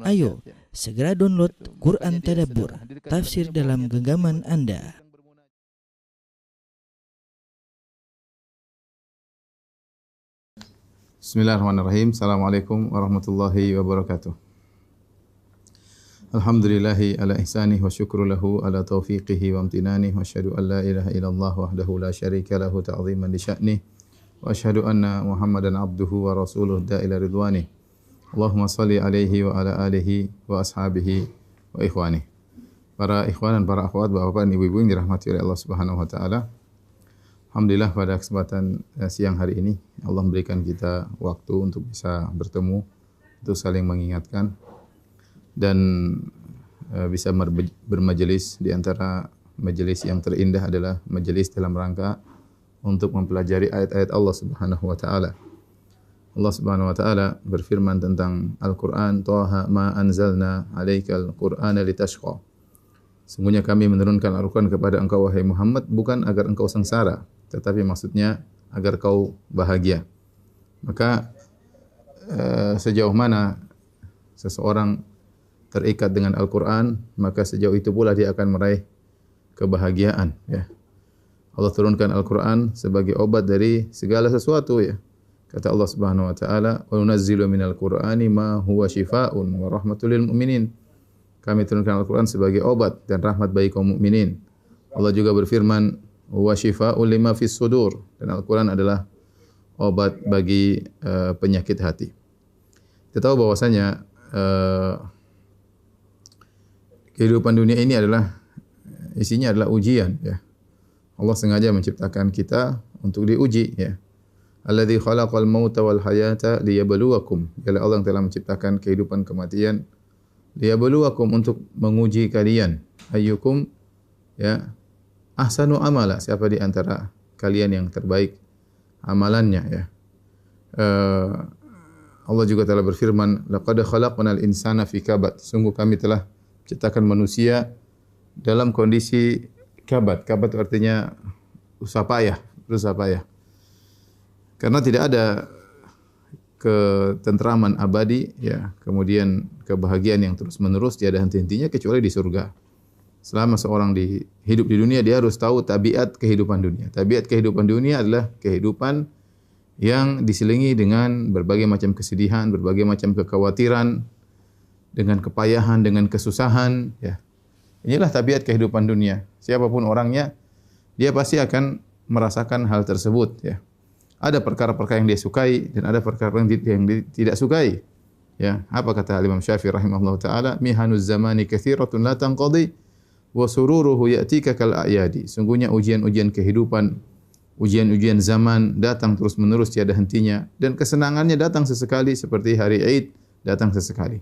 Ayo, segera download Quran Tadabbur, tafsir dalam genggaman Anda. Bismillahirrahmanirrahim. Assalamualaikum warahmatullahi wabarakatuh. Alhamdulillahi ala ihsanih wa syukru lahu ala taufiqihi wa amtinanih wa asyhadu an la ilaha illallah wahdahu la syarika lahu ta'ziman li sya'nih wa asyhadu anna Muhammadan abduhu wa rasuluh da'ila ridwanih. Allahumma salli alaihi wa ala alihi wa ashabihi wa ikhwanih. Para ikhwan dan para akhwat, bapak-bapak dan ibu-ibu yang dirahmati oleh Allah Subhanahu wa taala. Alhamdulillah pada kesempatan siang hari ini Allah memberikan kita waktu untuk bisa bertemu, untuk saling mengingatkan dan bisa bermajelis. Di antara majelis yang terindah adalah majelis dalam rangka untuk mempelajari ayat-ayat Allah Subhanahu wa taala. Allah Subhanahu wa taala berfirman tentang Al-Qur'an, "Taha ma anzalna 'alaikal Qur'ana litashqa." Sungguhnya kami menurunkan Al-Qur'an kepada engkau wahai Muhammad bukan agar engkau sengsara, tetapi maksudnya agar kau bahagia. Maka sejauh mana seseorang terikat dengan Al-Qur'an, maka sejauh itu pula dia akan meraih kebahagiaan, ya. Allah turunkan Al-Qur'an sebagai obat dari segala sesuatu, ya. Kata Allah Subhanahu wa taala, "Wa nunazzilu minal Qur'ani ma huwa syifaa'un wa rahmatul lil mu'minin." Kami turunkan Al-Qur'an sebagai obat dan rahmat bagi kaum mukminin. Allah juga berfirman, "Wa syifaa'un lima fis sudur." Dan Al-Qur'an adalah obat bagi penyakit hati. Kita tahu bahwasanya kehidupan dunia ini isinya adalah ujian, ya. Allah sengaja menciptakan kita untuk diuji, ya. Alladzi khalaqal mauta wal hayata liyabluwakum. Dialah Allah yang telah menciptakan kehidupan kematian liyabluwakum, untuk menguji kalian. Ayyukum, ya, ahsanu amala, siapa di antara kalian yang terbaik amalannya, ya. Allah juga telah berfirman, laqad khalaqnal insana fi kabad. Sungguh kami telah menciptakan manusia dalam kondisi kabad. Kabad artinya berusaha payah. Karena tidak ada ketentraman abadi, ya, kemudian kebahagiaan yang terus-menerus tiada henti-hentinya kecuali di surga. Selama seorang hidup di dunia, dia harus tahu tabiat kehidupan dunia. Tabiat kehidupan dunia adalah kehidupan yang diselingi dengan berbagai macam kesedihan, berbagai macam kekhawatiran, dengan kepayahan, dengan kesusahan, ya. Inilah tabiat kehidupan dunia. Siapapun orangnya, dia pasti akan merasakan hal tersebut, ya. Ada perkara-perkara yang dia sukai dan ada perkara yang dia tidak sukai. Ya, apa kata Imam Syafi'i rahimahullah taala, "Mihanuz zamani katsiratun la tanqadi wa sururuhu ya'tika kal a'yadi." Sungguhnya ujian-ujian kehidupan, ujian-ujian zaman datang terus-menerus tiada hentinya, dan kesenangannya datang sesekali seperti hari Id datang sesekali.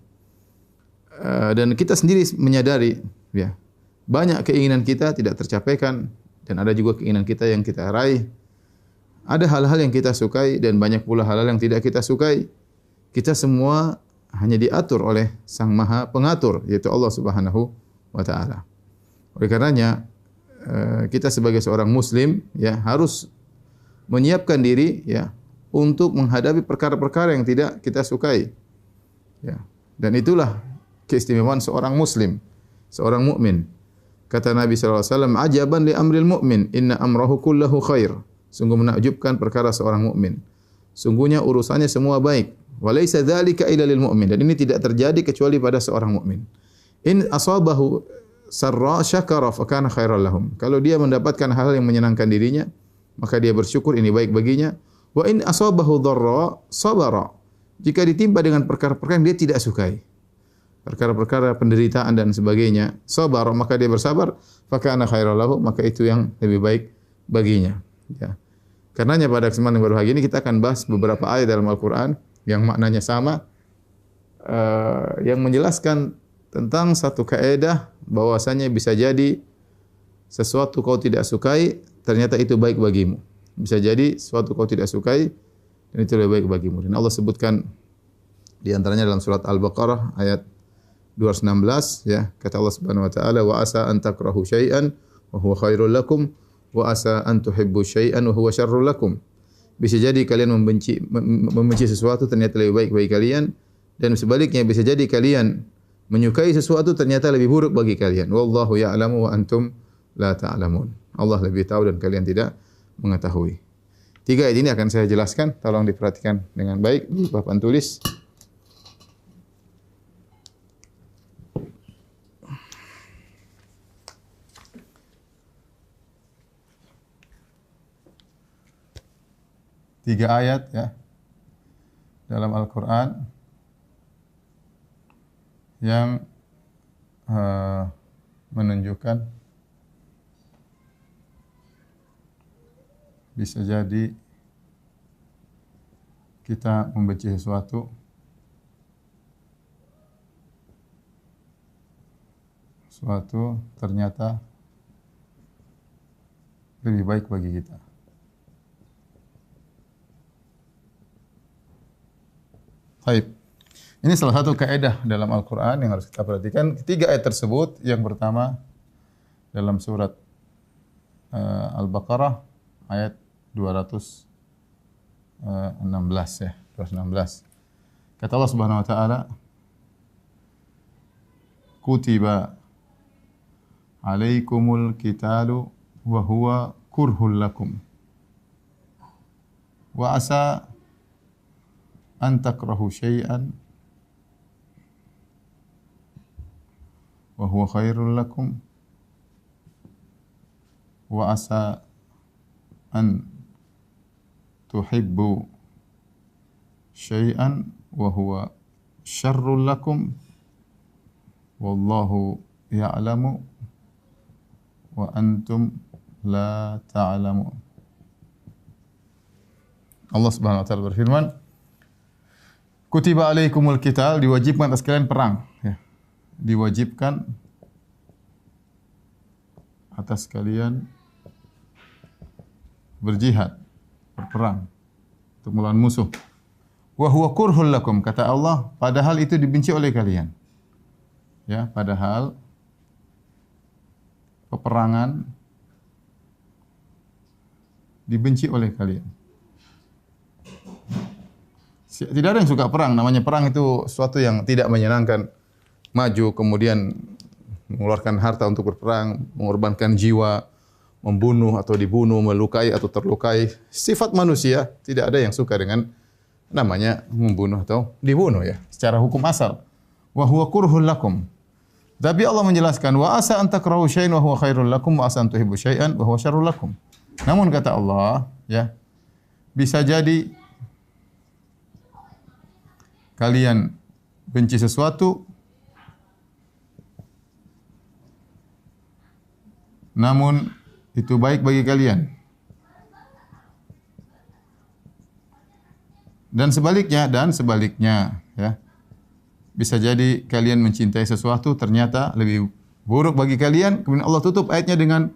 Dan kita sendiri menyadari, ya, banyak keinginan kita tidak tercapaikan dan ada juga keinginan kita yang kita raih. Ada hal-hal yang kita sukai dan banyak pula hal-hal yang tidak kita sukai. Kita semua hanya diatur oleh Sang Maha Pengatur, yaitu Allah Subhanahu wa taala. Oleh karenanya kita sebagai seorang muslim, ya, harus menyiapkan diri, ya, untuk menghadapi perkara-perkara yang tidak kita sukai. Ya. Dan itulah keistimewaan seorang muslim, seorang mukmin. Kata Nabi sallallahu alaihi wasallam, "Ajaban li amril mu'min, inna amrahu kullahu khair." Sungguh menakjubkan perkara seorang mukmin. Sungguhnya urusannya semua baik. Wa laisa dzalika illa lil mu'min. Dan ini tidak terjadi kecuali pada seorang mukmin. In asabahu sarra syakara fa kana khairan lahum. Kalau dia mendapatkan hal yang menyenangkan dirinya, maka dia bersyukur, ini baik baginya. Wa in asabahu dharra sabara. Jika ditimpa dengan perkara-perkara yang dia tidak sukai, perkara-perkara penderitaan dan sebagainya, sabar, maka dia bersabar, fa kana khairan lahu, maka itu yang lebih baik baginya. Ya. Karenanya pada kesempatan yang berbahagia ini kita akan bahas beberapa ayat dalam Al-Quran yang maknanya sama, yang menjelaskan tentang satu kaidah bahwasanya bisa jadi sesuatu kau tidak sukai ternyata itu baik bagimu. Bisa jadi sesuatu kau tidak sukai dan itu lebih baik bagimu. Dan Allah sebutkan di antaranya dalam surat Al-Baqarah ayat 216, ya, kata Allah Subhanahu wa taala, "Wa asa an takrahu syai'an wa huwa khairul lakum wa asa an tuhibbu syai'an wa huwa syarrul lakum." Bisa jadi kalian membenci sesuatu ternyata lebih baik bagi kalian, dan sebaliknya bisa jadi kalian menyukai sesuatu ternyata lebih buruk bagi kalian. Wallahu ya'lamu wa antum la ta'lamun. Allah lebih tahu dan kalian tidak mengetahui. 3 ayat ini akan saya jelaskan, tolong diperhatikan dengan baik di papan tulis. Tiga ayat ya dalam Al-Quran yang menunjukkan bisa jadi kita membenci sesuatu ternyata lebih baik bagi kita. Baik. Ini salah satu kaidah dalam Al-Quran yang harus kita perhatikan. 3 ayat tersebut, yang pertama dalam surat Al-Baqarah ayat 216 ya, 216. Kata Allah Subhanahu wa taala, "Kutiba alaikumul qitalu wa huwa kurhul lakum. Wa asa an takrahu syai'an wa huwa khairul lakum wa asa an tuhibbu syai'an wa huwa syarrul lakum wallahu ya'lamu wa antum la ta'lamun." Allah Subhanahu wa taala berfirman, "Kutiba alaikumul qital", diwajibkan atas kalian perang, ya. Diwajibkan atas kalian berjihad, berperang untuk melawan musuh. Wa huwa kurhul lakum, kata Allah, padahal itu dibenci oleh kalian. Ya, padahal peperangan dibenci oleh kalian. Tidak ada yang suka perang. Namanya perang itu sesuatu yang tidak menyenangkan. Maju kemudian mengeluarkan harta untuk berperang, mengorbankan jiwa, membunuh atau dibunuh, melukai atau terlukai. Sifat manusia, tidak ada yang suka dengan namanya membunuh atau dibunuh ya. Secara hukum asal. Wa huwa kurhul lakum. Tapi Allah menjelaskan, wa asa an takrahu syai'an wa huwa khairul lakum wa asa an tuhibbu syai'an wa huwa syarrul lakum. Namun kata Allah, ya, bisa jadi kalian benci sesuatu, namun itu baik bagi kalian. Dan sebaliknya, ya. Bisa jadi kalian mencintai sesuatu ternyata lebih buruk bagi kalian. Kemudian Allah tutup ayatnya dengan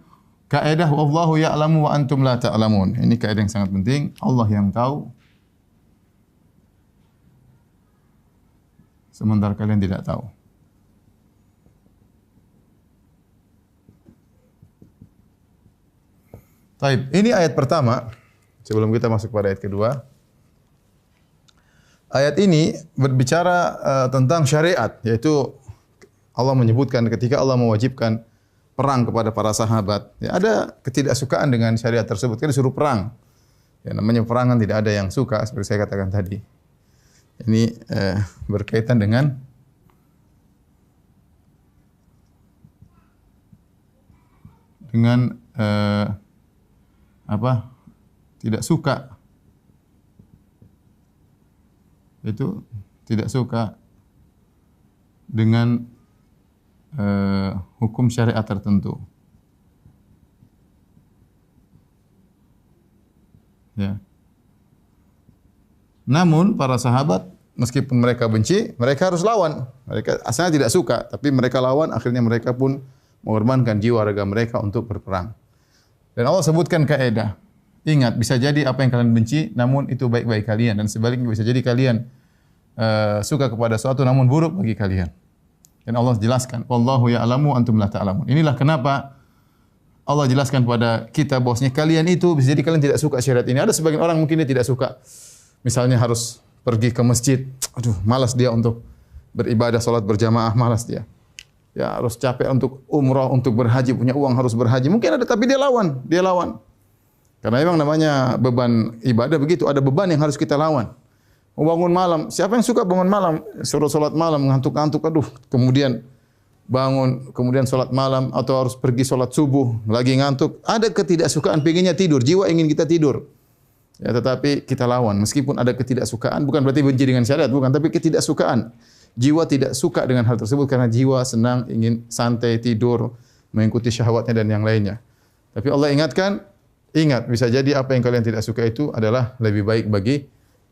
kaidah wallahu ya'lamu wa antum la ta'lamun. Ini kaidah yang sangat penting. Allah yang tahu, sementara kalian tidak tahu. Taib, ini ayat pertama. Sebelum kita masuk pada ayat kedua. Ayat ini berbicara tentang syariat, yaitu Allah menyebutkan ketika Allah mewajibkan perang kepada para sahabat. Ya, ada ketidaksukaan dengan syariat tersebut. Kan disuruh perang. Ya, namanya perangan tidak ada yang suka, seperti saya katakan tadi. Ini berkaitan dengan tidak suka. Itu tidak suka dengan hukum syariat tertentu. Ya. Namun para sahabat meskipun mereka benci, mereka harus lawan. Mereka asalnya tidak suka, tapi mereka lawan, akhirnya mereka pun mengorbankan jiwa raga mereka untuk berperang. Dan Allah sebutkan kaidah. Ingat, bisa jadi apa yang kalian benci, namun itu baik bagi kalian. Dan sebaliknya bisa jadi kalian suka kepada sesuatu, namun buruk bagi kalian. Dan Allah jelaskan, wallahu ya'lamu antum la ta'lamun. Inilah kenapa Allah jelaskan kepada kita bahwasanya kalian itu bisa jadi kalian tidak suka syariat ini. Ada sebagian orang mungkin dia tidak suka, misalnya harus pergi ke masjid, aduh, malas dia untuk beribadah salat berjamaah, malas dia. Ya harus capek untuk umrah, untuk berhaji, punya uang harus berhaji. Mungkin ada, tapi dia lawan. Karena memang namanya beban ibadah begitu, ada beban yang harus kita lawan. Bangun malam, siapa yang suka bangun malam? Suruh salat malam, ngantuk-ngantuk, aduh, kemudian bangun, kemudian salat malam, atau harus pergi salat subuh, lagi ngantuk. Ada ketidaksukaan, pengennya tidur, jiwa ingin kita tidur. Ya, tetapi kita lawan. Meskipun ada ketidaksukaan, bukan berarti benci dengan syariat, bukan, tapi ketidaksukaan. Jiwa tidak suka dengan hal tersebut karena jiwa senang, ingin santai, tidur, mengikuti syahwatnya dan yang lainnya. Tapi Allah ingatkan, ingat, bisa jadi apa yang kalian tidak suka itu adalah lebih baik bagi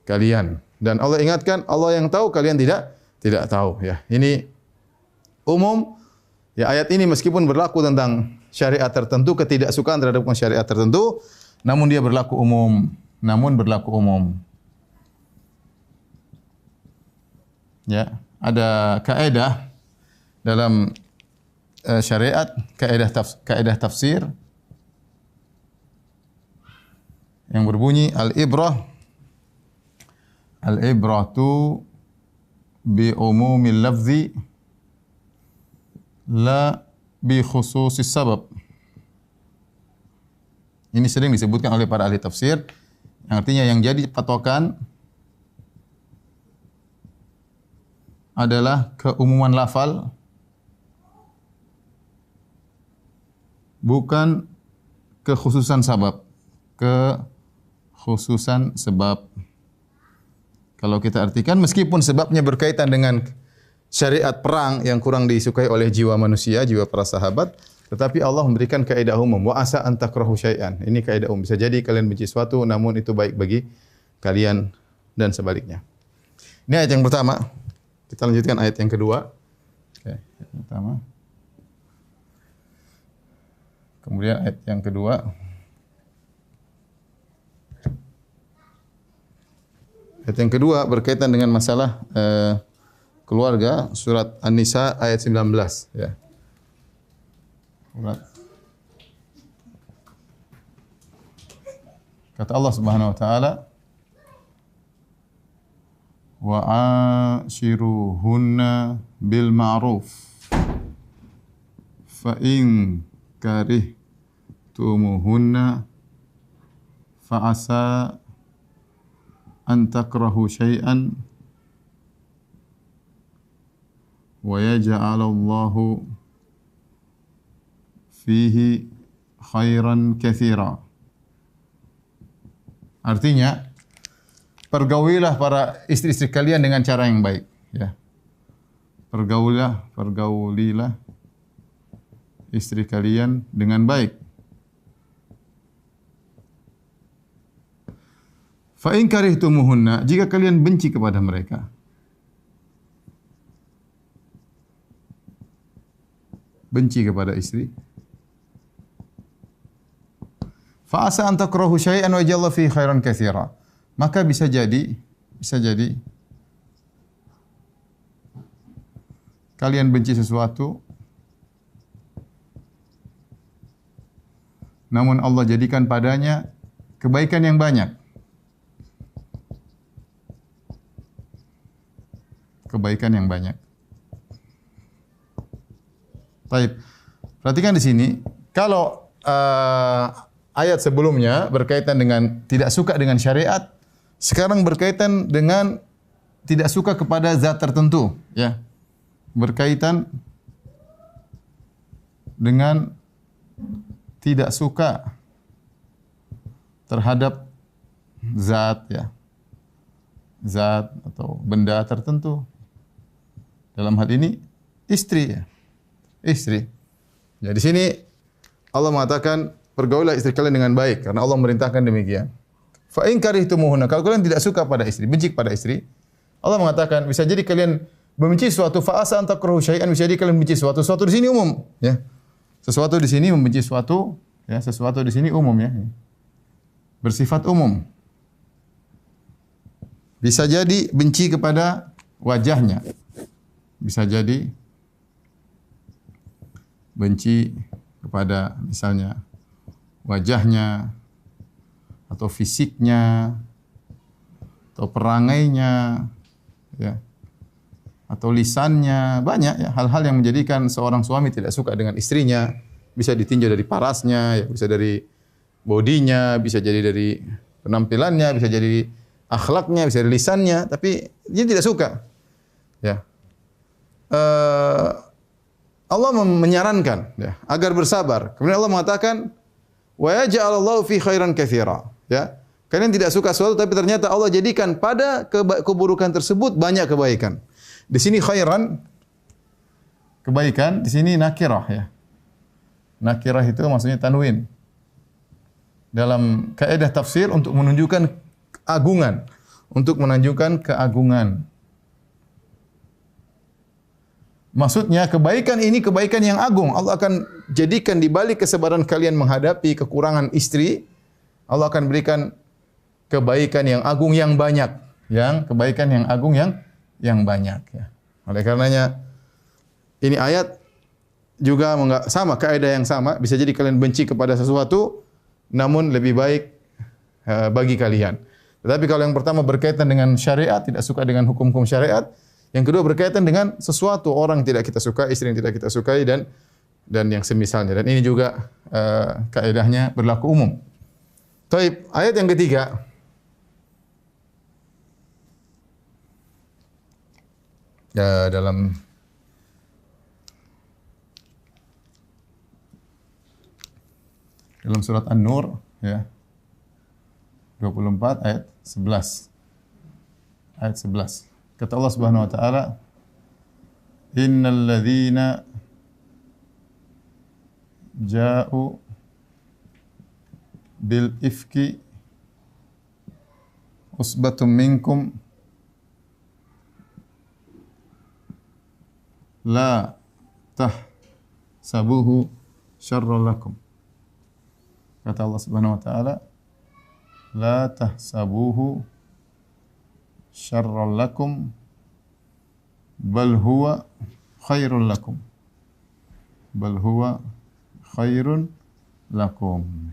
kalian. Dan Allah ingatkan, Allah yang tahu, kalian tidak tahu. Ya, ini umum. Ya, ayat ini meskipun berlaku tentang syariat tertentu, ketidaksukaan terhadap syariat tertentu, namun dia berlaku umum. Ya, ada kaidah dalam syariat, kaidah tafsir yang berbunyi al-ibratu bi umumil lafzi la bi khususis sabab. Ini sering disebutkan oleh para ahli tafsir, yang artinya yang jadi patokan adalah keumuman lafal, bukan kekhususan sabab. Kekhususan sebab. Kalau kita artikan, meskipun sebabnya berkaitan dengan syariat perang yang kurang disukai oleh jiwa manusia, jiwa para sahabat, tetapi Allah memberikan kaidah umum. Wa asa an takrahu syai'an. Ini kaidah umum. Bisa jadi kalian benci sesuatu, namun itu baik bagi kalian dan sebaliknya. Ini ayat yang pertama. Kita lanjutkan ayat yang kedua. Oke, ayat yang pertama. Kemudian ayat yang kedua. Ayat yang kedua berkaitan dengan masalah keluarga, surat An-Nisa ayat 19, ya. Kata Allah Subhanahu wa taala, wa ashiruhunna bil ma'ruf fa in karihtumuhunna fa asa an takrahu syai'an wa yaj'alallahu fihi khairan katsira. Artinya, pergaulilah para istri-istri kalian dengan cara yang baik, ya. Pergaulilah istri kalian dengan baik. Fa in karihtumuhunna, jika kalian benci kepada mereka, benci kepada istri, fa asa an takrahu syai'an wa yaj'allahu fihi khairan katsira. Maka bisa jadi kalian benci sesuatu, namun Allah jadikan padanya kebaikan yang banyak. Kebaikan yang banyak. Baik. Perhatikan di sini, kalau ayat sebelumnya berkaitan dengan tidak suka dengan syariat, sekarang berkaitan dengan tidak suka kepada zat tertentu, ya. Berkaitan dengan tidak suka terhadap zat, ya. Zat atau benda tertentu. Dalam hal ini istri, ya. Istri. Ya, di sini Allah mengatakan pergaulilah istri kalian dengan baik karena Allah merintahkan demikian. Fa in karihtumuhunna, kalau kalian tidak suka pada istri, benci pada istri, Allah mengatakan bisa jadi kalian membenci suatu, fa asa an takrahu syai'an, bisa jadi kalian membenci suatu. Suatu di sini umum, ya. Sesuatu di sini membenci suatu, ya, sesuatu di sini umum, ya. Bersifat umum. Bisa jadi benci kepada wajahnya. Bisa jadi benci kepada misalnya wajahnya atau fisiknya atau perangainya, ya, atau lisannya, banyak ya hal-hal yang menjadikan seorang suami tidak suka dengan istrinya. Bisa ditinjau dari parasnya, ya, bisa dari bodinya, bisa jadi dari penampilannya, bisa jadi akhlaknya, bisa dari lisannya, tapi dia tidak suka. Ya. Allah menyarankan ya, agar bersabar. Kemudian Allah mengatakan, wa yaj'alallahu fi khairan katsira. Ya. Kalian tidak suka sesuatu tapi ternyata Allah jadikan pada keburukan tersebut banyak kebaikan. Di sini khairan kebaikan, di sini nakirah ya. Nakirah itu maksudnya tanwin. Dalam kaidah tafsir untuk menunjukkan keagungan, untuk menunjukkan keagungan. Maksudnya kebaikan ini kebaikan yang agung. Allah akan jadikan di balik kesabaran kalian menghadapi kekurangan istri, Allah akan berikan kebaikan yang agung yang banyak, kebaikan yang agung yang banyak ya. Oleh karenanya ini ayat juga sama kaidah yang sama, bisa jadi kalian benci kepada sesuatu namun lebih baik bagi kalian. Tetapi kalau yang pertama berkaitan dengan syariat, tidak suka dengan hukum-hukum syariat, yang kedua berkaitan dengan sesuatu orang tidak kita suka, istri yang tidak kita sukai dan yang semisalnya. Dan ini juga kaidahnya berlaku umum. Taib, ayat yang ketiga. Ya, dalam surat An-Nur ya. 24 ayat 11. Ayat 11. Kata Allah Subhanahu wa taala, "Innal ladzina ja'u bil ifki usbatum minkum la tahsabuhu syarran lakum." Kata Allah Subhanahu wa taala, la tahsabuhu syarran lakum bal huwa khairun lakum. Bal huwa khairun lakum.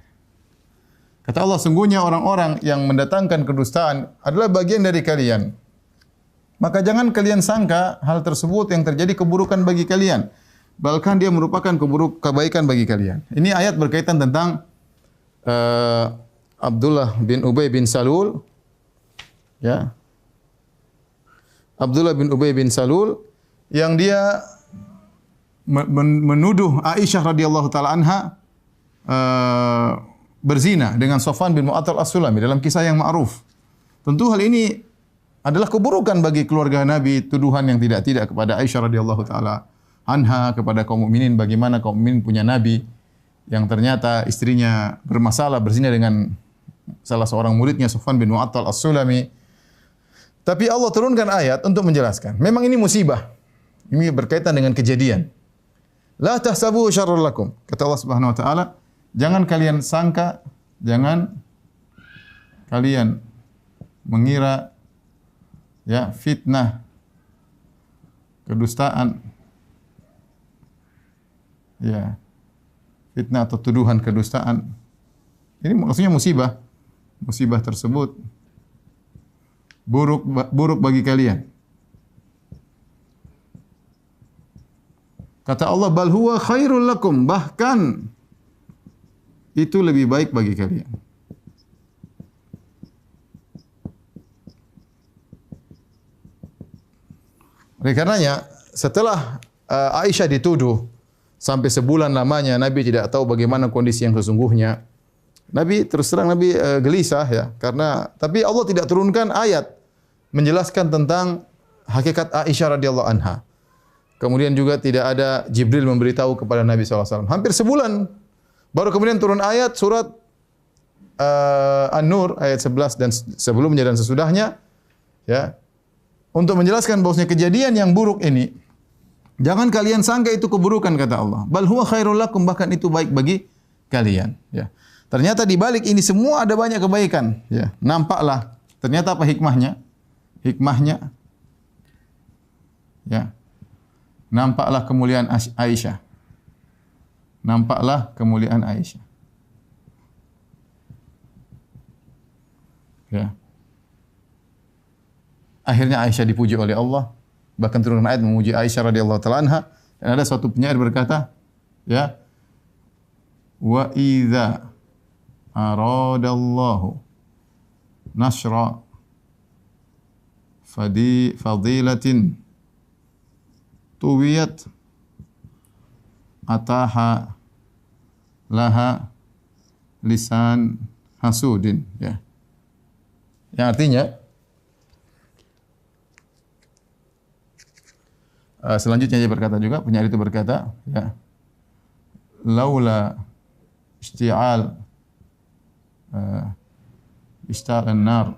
Kata Allah, sungguhnya orang-orang yang mendatangkan kedustaan adalah bagian dari kalian. Maka jangan kalian sangka hal tersebut yang terjadi keburukan bagi kalian, bahkan dia merupakan kebaikan bagi kalian. Ini ayat berkaitan tentang Abdullah bin Ubay bin Salul, ya. Abdullah bin Ubay bin Salul yang dia menuduh Aisyah radhiyallahu taala anha berzina dengan Safwan bin Mu'attal As-Sulami dalam kisah yang ma'ruf. Tentu hal ini adalah keburukan bagi keluarga Nabi, tuduhan yang tidak kepada Aisyah radhiyallahu taala anha, kepada kaum mukminin, bagaimana kaum mukminin punya nabi yang ternyata istrinya bermasalah berzina dengan salah seorang muridnya Safwan bin Mu'attal As-Sulami. Tapi Allah turunkan ayat untuk menjelaskan. Memang ini musibah. Ini berkaitan dengan kejadian. La tahsabu syarrul lakum. Kata Allah Subhanahu wa taala, jangan kalian sangka, jangan kalian mengira ya fitnah, kedustaan, ya fitnah atau tuduhan kedustaan. Ini maksudnya musibah. Musibah tersebut buruk bagi kalian. Kata Allah, bal huwa khairul lakum, bahkan itu lebih baik bagi kalian. Oleh karenanya, setelah Aisyah dituduh sampai sebulan lamanya Nabi tidak tahu bagaimana kondisi yang sesungguhnya. Nabi terus terang gelisah ya, karena tapi Allah tidak turunkan ayat menjelaskan tentang hakikat Aisyah radhiyallahu anha. Kemudian juga tidak ada Jibril memberitahu kepada Nabi SAW. Hampir sebulan baru kemudian turun ayat surat An-Nur ayat 11 dan sebelumnya dan sesudahnya ya, untuk menjelaskan bahwasanya kejadian yang buruk ini jangan kalian sangka itu keburukan, kata Allah. Bal huwa khairul lakum, bahkan itu baik bagi kalian ya. Ternyata di balik ini semua ada banyak kebaikan ya. Nampaklah ternyata apa hikmahnya? Hikmahnya ya. Nampaklah kemuliaan Aisyah. Nampaklah kemuliaan Aisyah. Ya. akhirnya Aisyah dipuji oleh Allah, bahkan turun ayat memuji Aisyah radhiyallahu taala anha. Dan ada suatu penyair berkata, ya, wa idza aradallahu nasra fadilatin tuwiyat ataha laha lisan hasudin, ya. Yang artinya selanjutnya dia berkata juga, penyair itu berkata, ya, laula isti'al an-nar,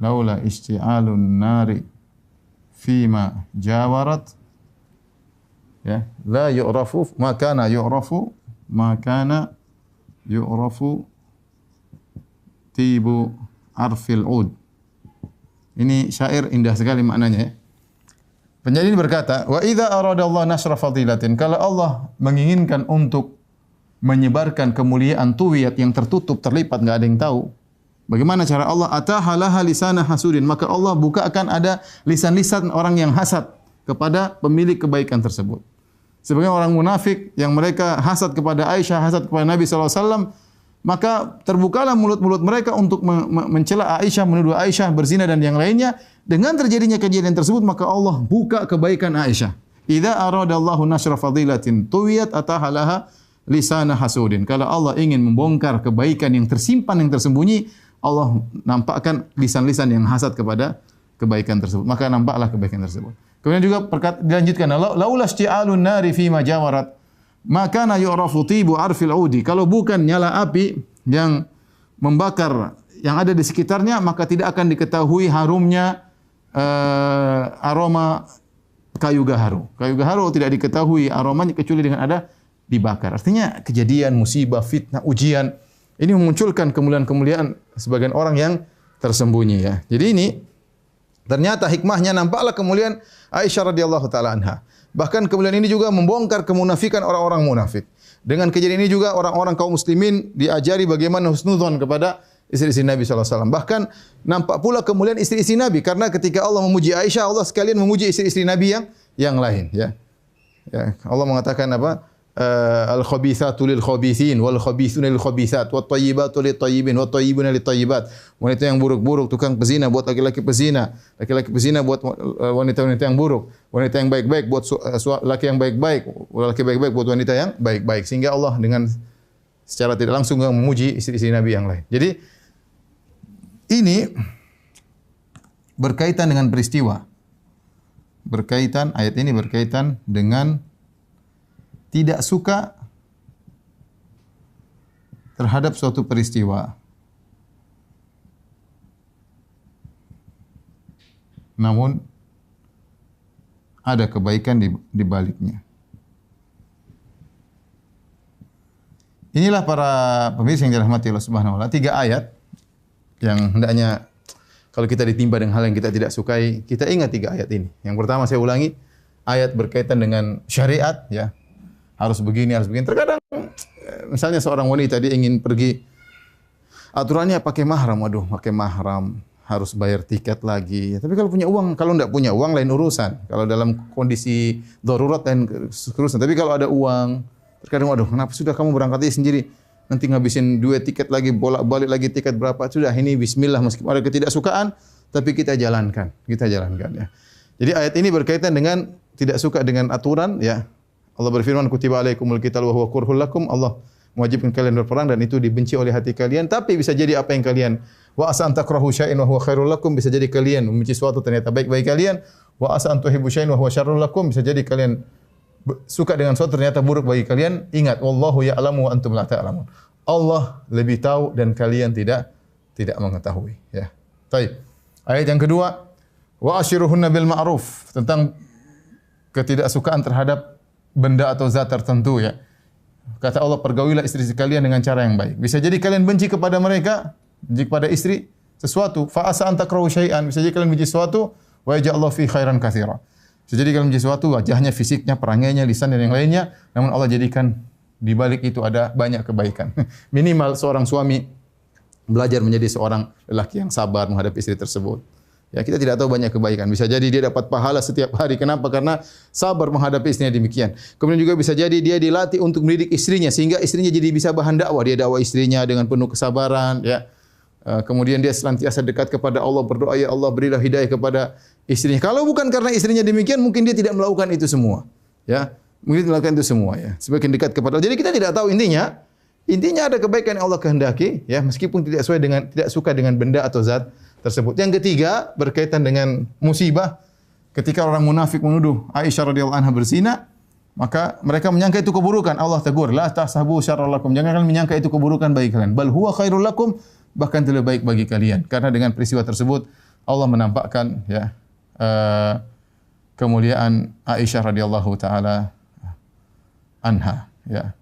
laula isti'alun nari fima jawarat, ya, la yu'rafu ma kana yu'rafu tibu arfil ud. Ini syair indah sekali maknanya, ya. Penyair ini berkata, wa idza aradallahu nasra fadilatin, kalau Allah menginginkan untuk menyebarkan kemuliaan tuwiyat yang tertutup, terlipat, enggak ada yang tahu. Bagaimana cara Allah? Atahalaha lisana hasudin, maka Allah bukakan ada lisan-lisan orang yang hasad kepada pemilik kebaikan tersebut. Sebagian orang munafik yang mereka hasad kepada Aisyah, hasad kepada Nabi SAW, maka terbukalah mulut-mulut mereka untuk mencela Aisyah, menuduh Aisyah berzina dan yang lainnya. Dengan terjadinya kejadian tersebut, maka Allah buka kebaikan Aisyah. Idza aradallahu nasra fadilatin tuwiyat atahalaha lisana hasudin. Kalau Allah ingin membongkar kebaikan yang tersimpan, yang tersembunyi, Allah nampakkan lisan-lisan yang hasad kepada kebaikan tersebut. Maka nampaklah kebaikan tersebut. Kemudian juga dilanjutkan, laula isti'alun nari fi ma jawarat, maka na yu'rafu tibu arfil udi. Kalau bukan nyala api yang membakar yang ada di sekitarnya, maka tidak akan diketahui harumnya aroma kayu gaharu. Kayu gaharu tidak diketahui aromanya kecuali dengan ada dibakar. Artinya kejadian, musibah, fitnah, ujian ini memunculkan kemuliaan-kemuliaan sebagian orang yang tersembunyi, ya. Jadi ini ternyata hikmahnya, nampaklah kemuliaan Aisyah radhiyallahu taala anha. Bahkan kemuliaan ini juga membongkar kemunafikan orang-orang munafik. Dengan kejadian ini juga orang-orang kaum muslimin diajari bagaimana husnudzon kepada istri-istri Nabi SAW. Bahkan nampak pula kemuliaan istri-istri Nabi, karena ketika Allah memuji Aisyah, Allah sekalian memuji istri-istri Nabi yang lain, ya. Ya, Allah mengatakan apa? Al-khabithatu lil-khabithin wal-khabithuna lil-khabithat wat-thayyibatu lit-thayyibin wat-thayyibuna lit-thayyibat. Wanita yang buruk-buruk, tukang pezina buat laki-laki pezina, laki-laki pezina buat wanita-wanita yang buruk, wanita yang baik-baik buat laki yang baik-baik, laki baik-baik buat wanita yang baik-baik. Sehingga Allah dengan secara tidak langsung memuji istri-istri Nabi yang lain. Jadi ini berkaitan dengan peristiwa. Ayat ini berkaitan dengan tidak suka terhadap suatu peristiwa, namun ada kebaikan di baliknya. Inilah para pemirsa yang dirahmati Allah Subhanahu wa taala, 3 ayat yang hendaknya kalau kita ditimpa dengan hal yang kita tidak sukai, kita ingat 3 ayat ini. Yang pertama saya ulangi, ayat berkaitan dengan syariat, ya. Harus begini, harus begini. Terkadang misalnya seorang wanita dia ingin pergi, aturannya pakai mahram. Waduh, pakai mahram harus bayar tiket lagi. Tapi kalau punya uang, kalau tidak punya uang lain urusan. Kalau dalam kondisi darurat lain urusan. Tapi kalau ada uang, terkadang waduh, kenapa sudah kamu berangkat aja sendiri? Nanti ngabisin 2 tiket lagi, bolak-balik lagi tiket berapa? Sudah, ini bismillah, meskipun ada ketidaksukaan, tapi kita jalankan. Ya. Jadi ayat ini berkaitan dengan tidak suka dengan aturan, ya. Allah berfirman, kutiba alaikumul qital wa huwa kurhul lakum. Allah mewajibkan kalian berperang dan itu dibenci oleh hati kalian. Tapi bisa jadi apa yang kalian, wa asa an takrahu syai'an wa huwa khairul lakum. Bisa jadi kalian membenci sesuatu ternyata baik bagi kalian. Wa asa an tuhibbu syai'an wa huwa syarrul lakum. Bisa jadi kalian suka dengan sesuatu ternyata buruk bagi kalian. Ingat, wallahu ya'lamu wa antum la ta'lamun. Allah lebih tahu dan kalian tidak mengetahui, ya. Baik. Ayat yang kedua, wa ashiruhunna bil ma'ruf, tentang ketidaksukaan terhadap benda atau zat tertentu, ya. Kata Allah, pergaulilah istri-istri kalian dengan cara yang baik. Bisa jadi kalian benci kepada mereka, benci kepada istri sesuatu, fa asa an takrahu syai'an. Bisa jadi kalian benci sesuatu, wa yaj'allahu fi khairan katsira. Bisa jadi kalian benci sesuatu, wajahnya, fisiknya, perangainya, lisan dan yang lainnya, namun Allah jadikan di balik itu ada banyak kebaikan. Minimal seorang suami belajar menjadi seorang lelaki yang sabar menghadapi istri tersebut. Ya, kita tidak tahu banyak kebaikan. Bisa jadi dia dapat pahala setiap hari. Kenapa? Karena sabar menghadapi istrinya demikian. Kemudian juga bisa jadi dia dilatih untuk mendidik istrinya sehingga istrinya jadi bisa bahan dakwah. Dia dakwah istrinya dengan penuh kesabaran, ya. Kemudian dia senantiasa dekat kepada Allah, berdoa, ya Allah berilah hidayah kepada istrinya. Kalau bukan karena istrinya demikian, mungkin dia tidak melakukan itu semua. Ya, mungkin melakukan itu semua, ya. Semakin dekat kepada Allah. Jadi kita tidak tahu intinya. Intinya ada kebaikan yang Allah kehendaki, ya, meskipun tidak suka dengan benda atau zat tersebut. Yang ketiga berkaitan dengan musibah. Ketika orang munafik menuduh Aisyah radhiyallahu anha berzina, maka mereka menyangka itu keburukan. Allah tegur, la tahsabu syarran lakum. Jangan kalian menyangka itu keburukan bagi kalian. Bal huwa khairul lakum, bahkan lebih baik bagi kalian. Karena dengan peristiwa tersebut Allah menampakkan, ya, kemuliaan Aisyah radhiyallahu taala anha, ya.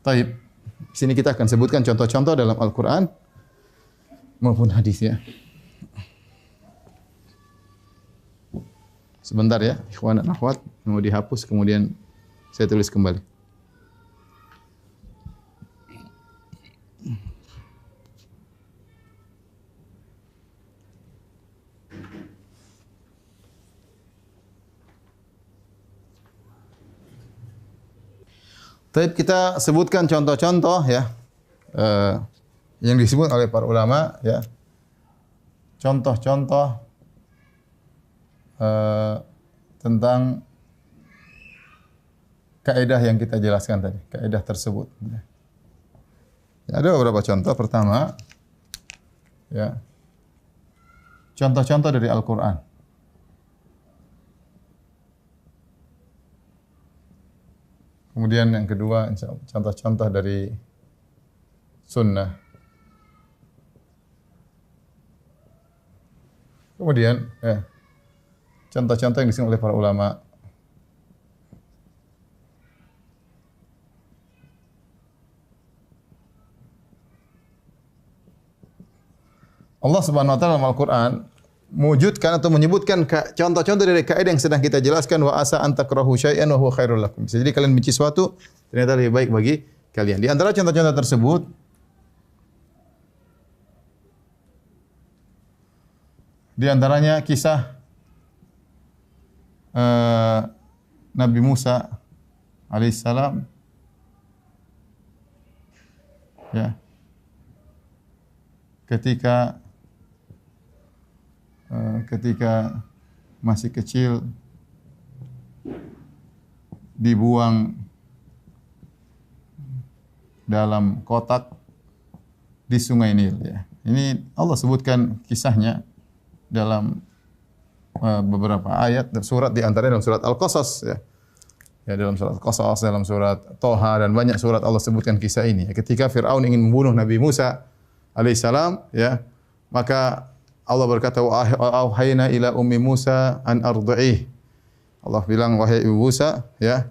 Taib. Di sini kita akan sebutkan contoh-contoh dalam Al-Qur'an maupun hadis, ya. Sebentar, ya, ikhwan dan akhwat, mau dihapus kemudian saya tulis kembali. Taib, kita sebutkan contoh-contoh, ya, yang disebut oleh para ulama, ya, contoh-contoh tentang kaidah yang kita jelaskan tadi, kaidah tersebut. Ya, ada beberapa contoh. Pertama, ya, contoh-contoh dari Al-Quran. Kemudian yang kedua, contoh-contoh dari sunnah. Kemudian, ya, contoh-contoh yang disebut oleh para ulama. Allah Subhanahu wa taala dalam Al-Qur'an mewujudkan atau menyebutkan contoh-contoh dari kaidah yang sedang kita jelaskan, wa asa an takrahu syai'an wa huwa khairul lakum. Jadi kalian benci sesuatu ternyata lebih baik bagi kalian. Di antara contoh-contoh tersebut di antaranya kisah Nabi Musa alaihissalam, ya, ketika masih kecil dibuang dalam kotak di Sungai Nil, ya. Ini Allah sebutkan kisahnya dalam beberapa ayat dan surat, di antaranya dalam surat Al-Qasas, ya. Ya, dalam surat Al-Qasas, dalam surat Toha dan banyak surat Allah sebutkan kisah ini. Ketika Fir'aun ingin membunuh Nabi Musa alaihissalam, ya, maka Allah berkata, wa auhayna ila ummi Musa an arda'ih. Allah bilang, wahai ibu Musa, ya,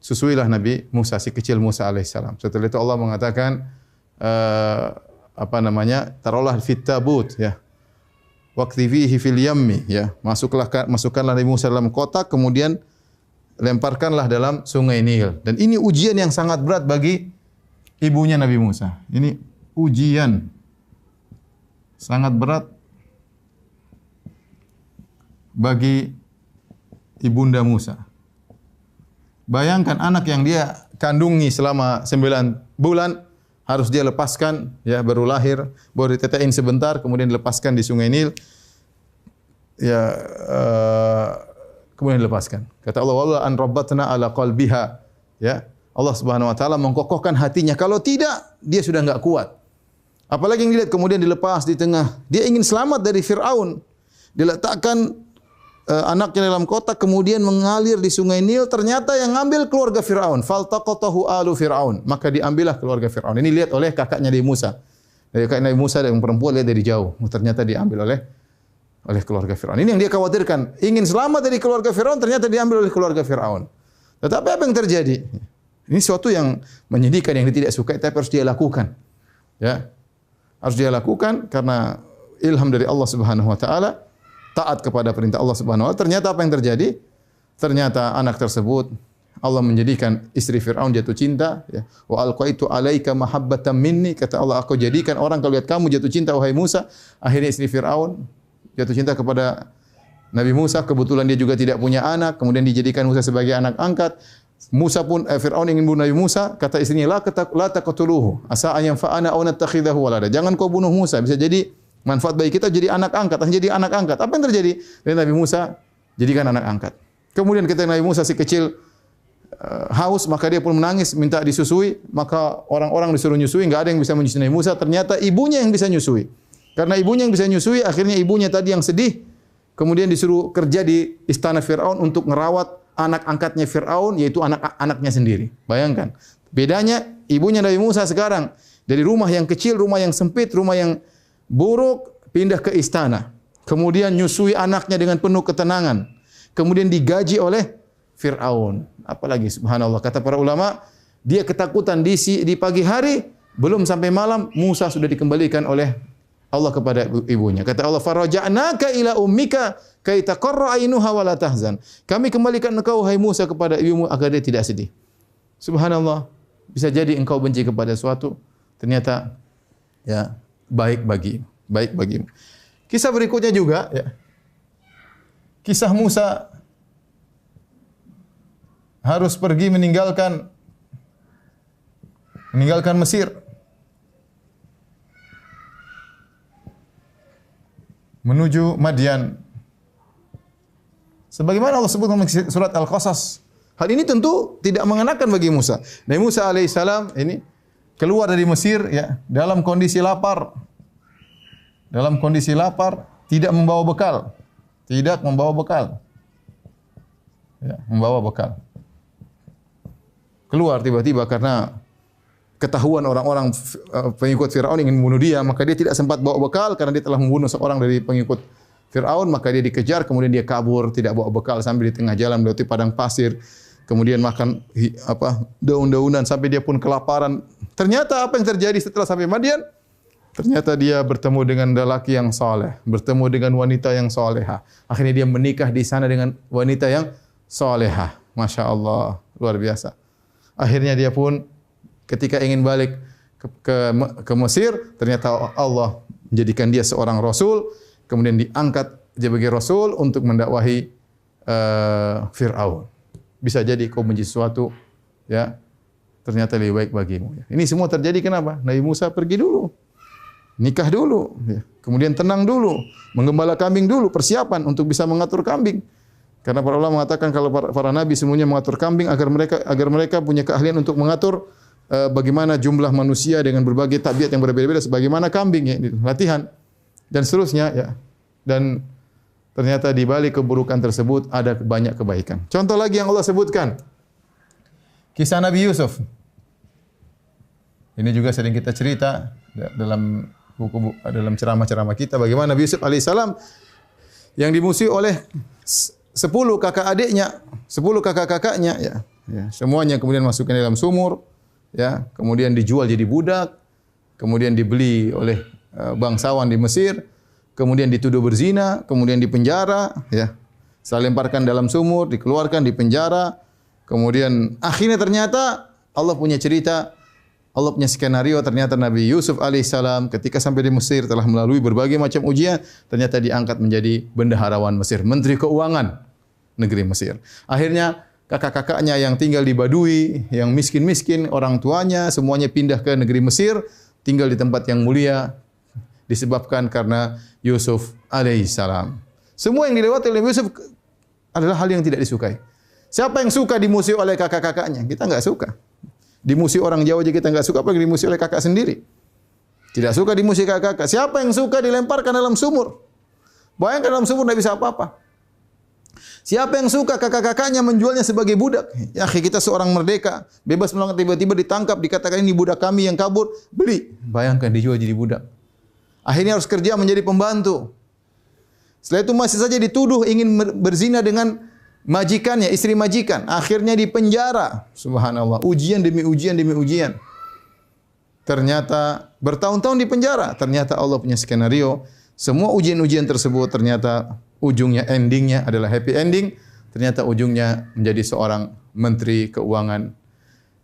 susuilah Nabi Musa, si kecil Musa alaihissalam. Setelah itu Allah mengatakan, taruhlah fit tabut, ya, waqtifihi fil yammi, ya, masukkanlah Nabi Musa dalam kotak, kemudian lemparkanlah dalam Sungai Nil. Dan ini ujian yang sangat berat bagi ibunya Nabi Musa. Ini ujian sangat berat bagi ibunda Musa. Bayangkan anak yang dia kandungi selama 9 bulan harus dia lepaskan, ya, baru lahir, baru ditetein sebentar, kemudian dilepaskan di Sungai Nil, ya, kemudian dilepaskan. Kata Allah, wala an rabbatna ala qalbiha, ya. Allah Subhanahu wa taala mengkokohkan hatinya. Kalau tidak, dia sudah enggak kuat. Apalagi yang dilihat kemudian dilepas di tengah. Dia ingin selamat dari Fir'aun. Diletakkan anaknya dalam kotak, kemudian mengalir di Sungai Nil. Ternyata yang ngambil keluarga Fir'aun. Faltaqatahu alu Fir'aun. Maka diambillah keluarga Fir'aun. Ini lihat oleh kakaknya Nabi Musa. Kakak Nabi Musa yang perempuan lihat dari jauh. Ternyata diambil oleh keluarga Fir'aun. Ini yang dia khawatirkan. Ingin selamat dari keluarga Fir'aun, ternyata diambil oleh keluarga Fir'aun. Tetapi apa yang terjadi? Ini suatu yang menyedihkan, yang dia tidak suka, tapi harus dia lakukan. Ya. Harus dia lakukan karena ilham dari Allah Subhanahu wa taala, taat kepada perintah Allah Subhanahu wa taala. Ternyata apa yang terjadi? Ternyata anak tersebut Allah menjadikan istri Fir'aun jatuh cinta, ya. Wa alqaitu 'alaika mahabbatan minni, kata Allah, aku jadikan orang kalau lihat kamu jatuh cinta wahai Musa. Akhirnya istri Fir'aun jatuh cinta kepada Nabi Musa, kebetulan dia juga tidak punya anak, kemudian dijadikan Musa sebagai anak angkat. Musa pun Fir'aun ingin bunuh Nabi Musa, kata istrinya, la taqtuluhu asa an yanfa'ana aw nattakhidahu walada. Jangan kau bunuh Musa, bisa jadi manfaat bagi kita jadi anak angkat. Jadi anak angkat. Apa yang terjadi? Dan Nabi Musa jadikan anak angkat. Kemudian ketika Nabi Musa si kecil haus, maka dia pun menangis minta disusui, maka orang-orang disuruh nyusui, enggak ada yang bisa menyusui Nabi Musa, ternyata ibunya yang bisa nyusui. Karena ibunya yang bisa nyusui, akhirnya ibunya tadi yang sedih, kemudian disuruh kerja di istana Firaun untuk merawat anak angkatnya Firaun, yaitu anak-anaknya sendiri. Bayangkan, bedanya ibunya Nabi Musa sekarang dari rumah yang kecil, rumah yang sempit, rumah yang buruk, pindah ke istana. Kemudian nyusui anaknya dengan penuh ketenangan. Kemudian digaji oleh Fir'aun. Apalagi subhanallah, kata para ulama, dia ketakutan di pagi hari, belum sampai malam Musa sudah dikembalikan oleh Allah kepada ibunya. Kata Allah, faraja'naka ila ummika kay taqarra ainuha wa la tahzan. Kami kembalikan engkau wahai Musa kepada ibumu agar dia tidak sedih. Subhanallah, bisa jadi engkau benci kepada suatu, ternyata ya baik bagimu. Kisah berikutnya juga, ya. Kisah Musa harus pergi meninggalkan Mesir, menuju Madian. Sebagaimana Allah sebut dalam surat Al-Qasas. Hal ini tentu tidak mengenakan bagi Musa. Nabi Musa alaihissalam ini keluar dari Mesir, ya, dalam kondisi lapar. Tidak membawa bekal. Ya, membawa bekal. Keluar tiba-tiba karena ketahuan orang-orang pengikut Fir'aun ingin membunuh dia, maka dia tidak sempat bawa bekal karena dia telah membunuh seorang dari pengikut Fir'aun, maka dia dikejar, kemudian dia kabur, tidak bawa bekal sampai di tengah jalan melewati padang pasir, kemudian makan daun-daunan sampai dia pun kelaparan. Ternyata apa yang terjadi setelah sampai Madian? Ternyata dia bertemu dengan lelaki yang saleh, bertemu dengan wanita yang salehah. Akhirnya dia menikah di sana dengan wanita yang salehah. Masya Allah, luar biasa. Akhirnya dia pun ketika ingin balik ke Mesir, ternyata Allah menjadikan dia seorang rasul, kemudian diangkat sebagai rasul untuk mendakwahi Fir'aun. Bisa jadi kau benci sesuatu, ya, ternyata lebih baik bagimu. Ini semua terjadi kenapa? Nabi Musa pergi dulu, nikah dulu, ya. Kemudian tenang dulu, menggembala kambing dulu, persiapan untuk bisa mengatur kambing. Karena para ulama mengatakan kalau para nabi semuanya mengatur kambing agar mereka punya keahlian untuk mengatur bagaimana jumlah manusia dengan berbagai tabiat yang berbeda-beda sebagaimana kambing, ya, latihan dan seterusnya, ya. Dan ternyata di balik keburukan tersebut ada banyak kebaikan. Contoh lagi yang Allah sebutkan, kisah Nabi Yusuf. Ini juga sering kita cerita dalam buku dalam ceramah-ceramah kita, bagaimana Nabi Yusuf alaihissalam yang dimusuhi oleh 10 kakak-kakaknya, ya. Semuanya kemudian masukkan dalam sumur, ya, kemudian dijual jadi budak, kemudian dibeli oleh bangsawan di Mesir, kemudian dituduh berzina, kemudian dipenjara, ya. Setelah lemparkan dalam sumur, dikeluarkan, dipenjara, kemudian akhirnya ternyata Allah punya cerita, Allah punya skenario. Ternyata Nabi Yusuf alaihissalam ketika sampai di Mesir telah melalui berbagai macam ujian, ternyata diangkat menjadi bendaharawan Mesir, menteri keuangan negeri Mesir. Akhirnya kakak-kakaknya yang tinggal di Badui, yang miskin-miskin, orang tuanya semuanya pindah ke negeri Mesir, tinggal di tempat yang mulia, disebabkan karena Yusuf alaihissalam. Semua yang dilewati oleh Yusuf adalah hal yang tidak disukai. Siapa yang suka dimusuhi oleh kakak-kakaknya? Kita enggak suka. Dimusuhi orang Jawa aja kita enggak suka, apalagi dimusuhi oleh kakak sendiri. Tidak suka dimusuhi kakak-kakak. Siapa yang suka dilemparkan dalam sumur? Bayangkan dalam sumur tidak bisa apa-apa. Siapa yang suka kakak-kakaknya menjualnya sebagai budak? Ya, kita seorang merdeka, bebas melakukan, tiba-tiba ditangkap, dikatakan ini budak kami yang kabur, beli. Bayangkan dijual jadi budak. Akhirnya harus kerja menjadi pembantu. Setelah itu masih saja dituduh ingin berzina dengan majikannya, istri majikan. Akhirnya dipenjara. Subhanallah, ujian demi ujian demi ujian. Ternyata bertahun-tahun di penjara. Ternyata Allah punya skenario. Semua ujian-ujian tersebut ternyata ujungnya, endingnya adalah happy ending. ternyata ujungnya menjadi seorang menteri keuangan.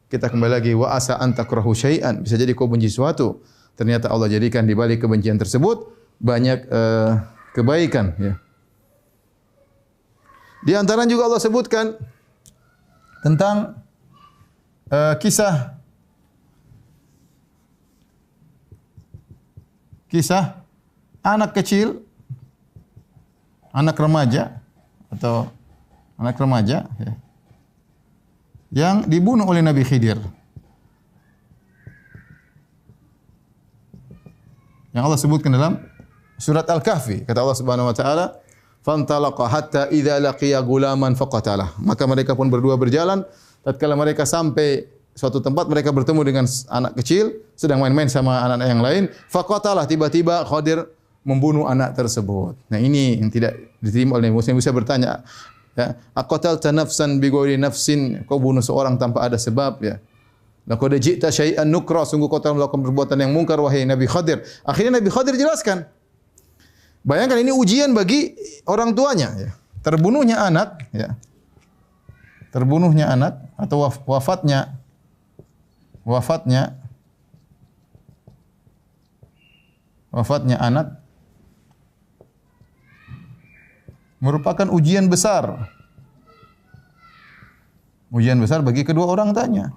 Kita kembali lagi, wa asa an takrahu syai'an, bisa jadi kau benci sesuatu, ternyata Allah jadikan di balik kebencian tersebut banyak kebaikan, ya. Di antara juga Allah sebutkan tentang kisah anak kecil, anak remaja atau anak remaja, ya, yang dibunuh oleh Nabi Khidir. Yang Allah sebutkan dalam surat Al-Kahfi, kata Allah Subhanahu wa taala, "Fantalaqa hatta idza laqiya gulaman faqatalah." Maka mereka pun berdua berjalan, tatkala mereka sampai suatu tempat mereka bertemu dengan anak kecil sedang main-main sama anak-anak yang lain, faqatalah, tiba-tiba Khadir membunuh anak tersebut. Nah, ini yang tidak diterima oleh muslim. Bisa bertanya, ya, aqatalta nafsan bighairi nafsin, kau bunuh seorang tanpa ada sebab, ya. Laqad ji'ta syai'an nukra, sungguh kau telah melakukan perbuatan yang mungkar wahai Nabi Khadir. Akhirnya Nabi Khadir jelaskan. Bayangkan ini ujian bagi orang tuanya, ya. Terbunuhnya anak, ya. Terbunuhnya anak atau wafatnya anak merupakan ujian besar. Ujian besar bagi kedua orang tuanya.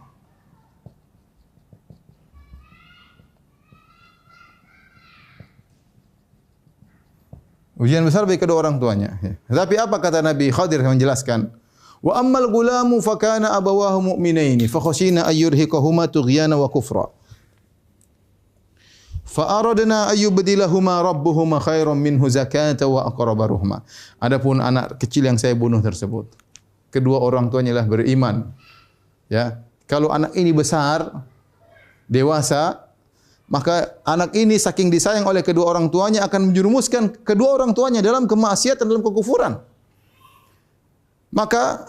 Ujian besar bagi kedua orang tuanya. Tapi apa kata Nabi Khadir yang menjelaskan? Wa ammal gulamu fakana abawahu mu'minaini fa khashina ayyurhiqahuma tughyana wa kufra. Fa aradna ayyubdilahuma rabbuhuma khairan minhu zakata wa aqraba ruhma. Adapun anak kecil yang saya bunuh tersebut, kedua orang tuanya lah beriman. Ya, kalau anak ini besar, dewasa, maka anak ini saking disayang oleh kedua orang tuanya akan menjerumuskan kedua orang tuanya dalam kemaksiatan, dalam kekufuran. Maka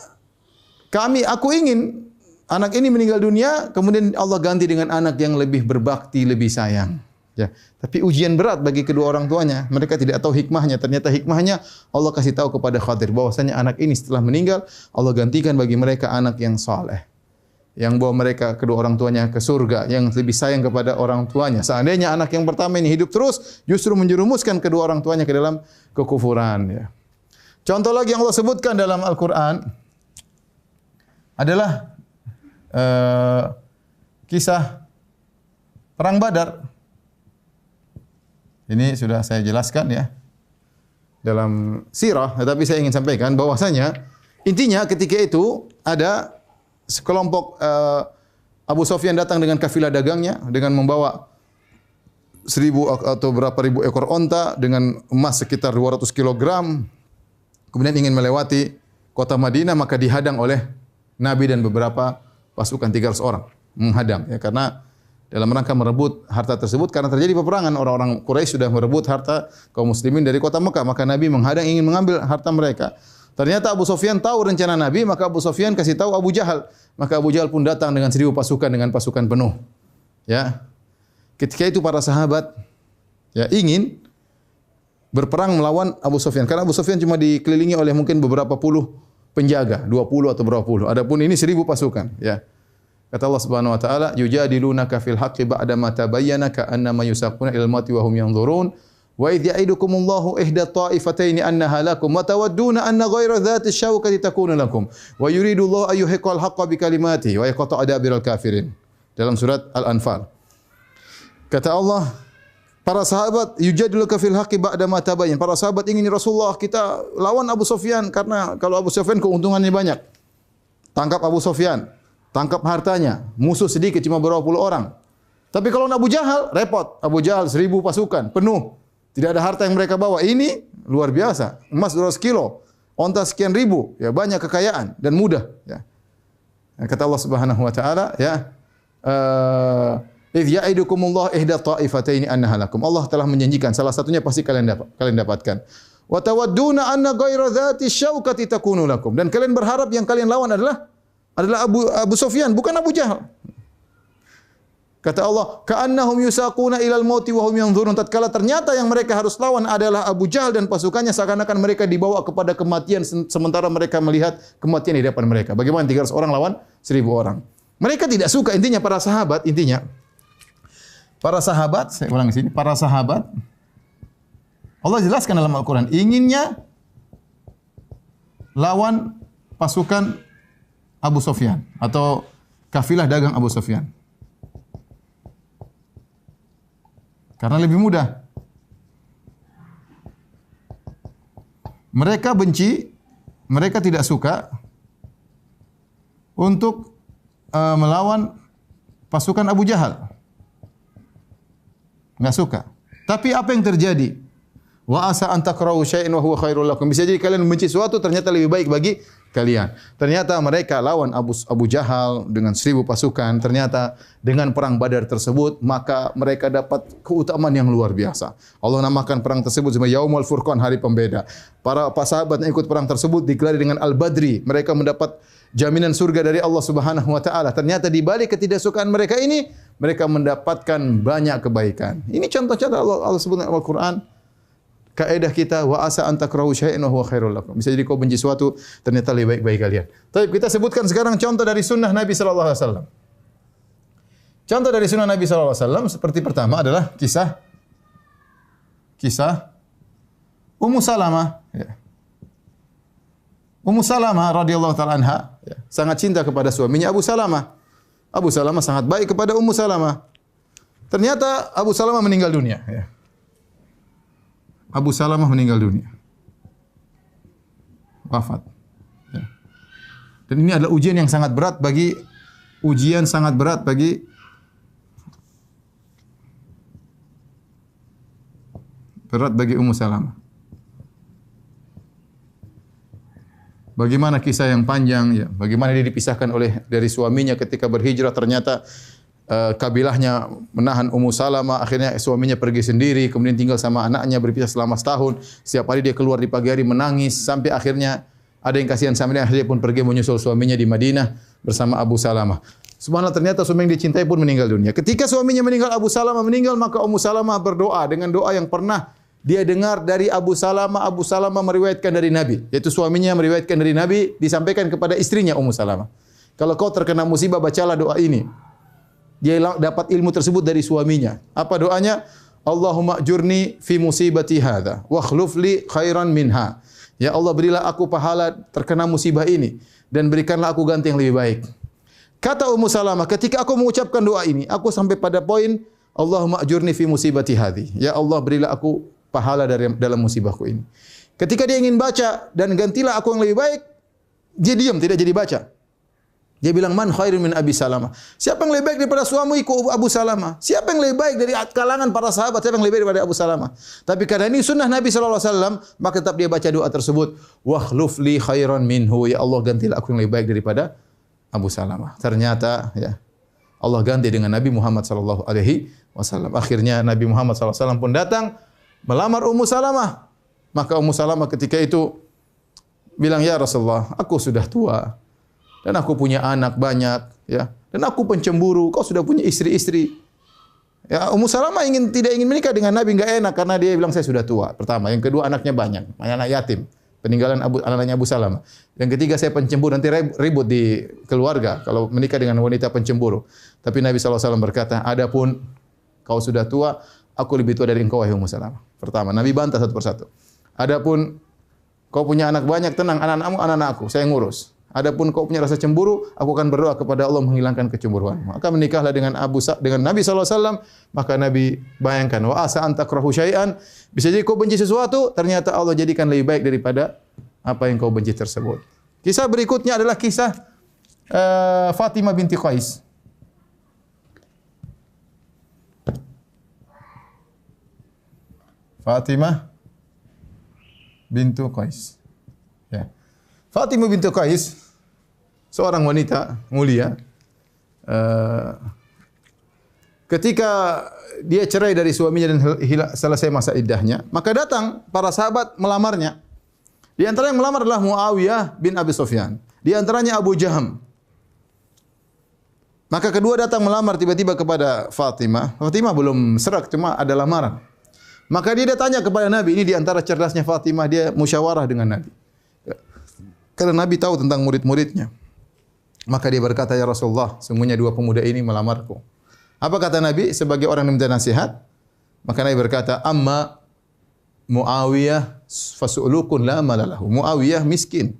aku ingin anak ini meninggal dunia, kemudian Allah ganti dengan anak yang lebih berbakti, lebih sayang. Ya, tapi ujian berat bagi kedua orang tuanya. Mereka tidak tahu hikmahnya. Ternyata hikmahnya Allah kasih tahu kepada Khadir bahwasanya anak ini setelah meninggal Allah gantikan bagi mereka anak yang saleh, yang bawa mereka kedua orang tuanya ke surga, yang lebih sayang kepada orang tuanya. Seandainya anak yang pertama ini hidup terus, justru menjerumuskan kedua orang tuanya ke dalam kekufuran, ya. Contoh lagi yang Allah sebutkan dalam Al-Quran adalah kisah Perang Badar. Ini sudah saya jelaskan, ya, dalam sirah, tetapi saya ingin sampaikan bahwasanya intinya ketika itu ada sekelompok Abu Sufyan datang dengan kafilah dagangnya dengan membawa 1000 atau berapa ribu ekor onta dengan emas sekitar 200 kilogram. Kemudian ingin melewati kota Madinah, maka dihadang oleh Nabi dan beberapa pasukan 300 orang menghadang, ya, karena dalam rangka merebut harta tersebut, karena terjadi peperangan, orang-orang Quraisy sudah merebut harta kaum muslimin dari kota Mekah, maka Nabi menghadang ingin mengambil harta mereka. Ternyata Abu Sufyan tahu rencana Nabi, maka Abu Sufyan kasih tahu Abu Jahal. Maka Abu Jahal pun datang dengan 1000 pasukan, dengan pasukan penuh. Ya. Ketika itu para sahabat, ya, ingin berperang melawan Abu Sufyan, karena Abu Sufyan cuma dikelilingi oleh mungkin beberapa puluh penjaga, 20 atau berapa puluh. Adapun ini 1000 pasukan, ya. Kata Allah Subhanahu wa taala, "Yujadilunaka fil haqqi ba'da ma tabayyana ka'annama yusaquna ilal mauti wa hum yanzurun. Wa idh ya'idukumullahu ihda ta'ifataini annaha lakum wa tawadduna anna ghayra dhati syauqati takunu lakum wa yuridullahu ayyuhiqal haqqa bi kalimatihi wa yaqta'a dabiral kafirin." Dalam surat Al-Anfal. Kata Allah, para sahabat yujadiluka fil haqqi ba'da ma tabayyana. Para sahabat ingin, Rasulullah, kita lawan Abu Sufyan karena kalau Abu Sufyan keuntungannya banyak. Tangkap Abu Sufyan, tangkap hartanya, musuh sedikit cuma berapa puluh orang. Tapi kalau Abu Jahal repot. Abu Jahal 1000 pasukan penuh. Tidak ada harta yang mereka bawa. Ini luar biasa. Emas 200 kilo, onta sekian ribu, ya, banyak kekayaan dan mudah, ya. Kata Allah Subhanahu wa taala, ya, idz ya'idukumullahu ihda ta'ifataini annaha lakum. Allah telah menjanjikan salah satunya pasti kalian dapatkan. Wa tawadduna anna ghayra dzati syauqati takunu lakum. Dan kalian berharap yang kalian lawan adalah Abu Sufyan, bukan Abu Jahal. Kata Allah, ka'annahum yusaquna ilal mauti wa hum yanzurun. Tatkala ternyata yang mereka harus lawan adalah Abu Jahal dan pasukannya, seakan-akan mereka dibawa kepada kematian sementara mereka melihat kematian di depan mereka. Bagaimana 300 orang lawan 1000 orang? Mereka tidak suka, intinya para sahabat, saya ulang di sini, para sahabat Allah jelaskan dalam Al-Qur'an, inginnya lawan pasukan Abu Sufyan atau kafilah dagang Abu Sufyan. Karena lebih mudah. Mereka benci, mereka tidak suka untuk melawan pasukan Abu Jahal. Enggak suka. Tapi apa yang terjadi? Wa asa an takrahu syai'an wa huwa khairul lakum. Bisa jadi kalian membenci sesuatu ternyata lebih baik bagi kalian. Ternyata mereka lawan Abu Jahal dengan 1000 pasukan. Ternyata dengan perang Badar tersebut, maka mereka dapat keutamaan yang luar biasa. Allah namakan perang tersebut sebagai Yaumul Furqan, hari pembeda. Para sahabat yang ikut perang tersebut digelari dengan Al-Badri. Mereka mendapat jaminan surga dari Allah Subhanahu wa taala. Ternyata di balik ketidaksukaan mereka ini, mereka mendapatkan banyak kebaikan. Ini contoh-contoh Allah sebut dalam Al-Qur'an. Kaidah kita, wa asa an takrahu syai'an wa huwa khairul lakum. Bisa jadi kau benci sesuatu ternyata lebih baik bagi kalian. Tapi kita sebutkan sekarang contoh dari sunnah Nabi sallallahu alaihi wasallam. Contoh dari sunnah Nabi sallallahu alaihi wasallam seperti pertama adalah kisah Ummu Salamah, ya. Ummu Salamah radhiyallahu taala anha, ya, sangat cinta kepada suaminya Abu Salamah. Abu Salamah sangat baik kepada Ummu Salamah. Ternyata Abu Salamah meninggal dunia, ya. Abu Salamah meninggal dunia. Wafat. Ya. Dan ini adalah ujian yang sangat berat bagi Ummu Salamah. Bagaimana kisah yang panjang, ya. Bagaimana dia dipisahkan dari suaminya ketika berhijrah, ternyata kabilahnya menahan Ummu Salamah, akhirnya suaminya pergi sendiri, kemudian tinggal sama anaknya, berpisah selama setahun. Setiap hari dia keluar di pagi hari menangis, sampai akhirnya ada yang kasihan sama dia, akhirnya pun pergi menyusul suaminya di Madinah bersama Abu Salamah. Subhanallah, ternyata suami yang dicintai pun meninggal dunia. Ketika suaminya meninggal, Abu Salamah meninggal, maka Ummu Salamah berdoa dengan doa yang pernah dia dengar dari Abu Salamah. Abu Salamah meriwayatkan dari Nabi, yaitu suaminya meriwayatkan dari Nabi, disampaikan kepada istrinya Ummu Salamah. Kalau kau terkena musibah, bacalah doa ini. Dia dapat ilmu tersebut dari suaminya. Apa doanya? Allahumma ajurni fi musibati hadza wa akhluf li khairan minha. Ya Allah, berilah aku pahala terkena musibah ini dan berikanlah aku ganti yang lebih baik. Kata Ummu Salamah, ketika aku mengucapkan doa ini, aku sampai pada poin Allahumma ajurni fi musibati hadhi. Ya Allah, berilah aku pahala dalam musibahku ini. Ketika dia ingin baca dan gantilah aku yang lebih baik, dia diam, tidak jadi baca. Dia bilang, man khairun min Abi Salamah. Siapa yang lebih baik daripada suamiku Abu Salamah? Siapa yang lebih baik dari kalangan para sahabat? Siapa yang lebih baik daripada Abu Salamah? Tapi karena ini sunnah Nabi sallallahu alaihi wasallam, maka tetap dia baca doa tersebut, wakhluf li khairan minhu. Ya Allah, gantilah aku yang lebih baik daripada Abu Salamah. Ternyata, ya, Allah ganti dengan Nabi Muhammad sallallahu alaihi wasallam. Akhirnya Nabi Muhammad sallallahu alaihi wasallam pun datang melamar Ummu Salamah. Maka Ummu Salamah ketika itu bilang, ya Rasulullah, aku sudah tua dan aku punya anak banyak, ya. Dan aku pencemburu, kau sudah punya istri-istri. Ya, Ummu Salamah tidak ingin menikah dengan Nabi, enggak enak karena dia bilang saya sudah tua. Pertama, yang kedua anaknya banyak, anak yatim, peninggalan anaknya Abu Salamah. Yang ketiga saya pencemburu, nanti ribut di keluarga kalau menikah dengan wanita pencemburu. Tapi Nabi SAW berkata, adapun kau sudah tua, aku lebih tua dari engkau wahai Ummu Salamah. Pertama, Nabi bantah satu persatu. Adapun kau punya anak banyak, tenang, anak-anakmu anak-anakku, saya ngurus. Adapun kau punya rasa cemburu, aku akan berdoa kepada Allah menghilangkan kecemburuan. Maka menikahlah dengan Nabi SAW. Maka Nabi bayangkan, wa asa an takrahu syai'an, bisa jadi kau benci sesuatu, ternyata Allah jadikan lebih baik daripada apa yang kau benci tersebut. Kisah berikutnya adalah kisah Fatimah binti Qais. Fatimah bintu Qais. Ya. Fatimah bintu Qais, seorang wanita mulia. Ketika dia cerai dari suaminya dan selesai masa iddahnya, maka datang para sahabat melamarnya. Di antara yang melamar adalah Muawiyah bin Abi Sufyan. Di antaranya Abu Jaham. Maka kedua datang melamar tiba-tiba kepada Fatimah. Fatimah belum serak, cuma ada lamaran. Maka dia tanya kepada Nabi. Ini di antara cerdasnya Fatimah, dia musyawarah dengan Nabi. Karena Nabi tahu tentang murid-muridnya. Maka dia berkata, ya Rasulullah, sungguhnya dua pemuda ini melamarku. Apa kata Nabi sebagai orang yang minta nasihat? Maka Nabi berkata, amma Muawiyah fasu'lukun la malalahu. Muawiyah miskin.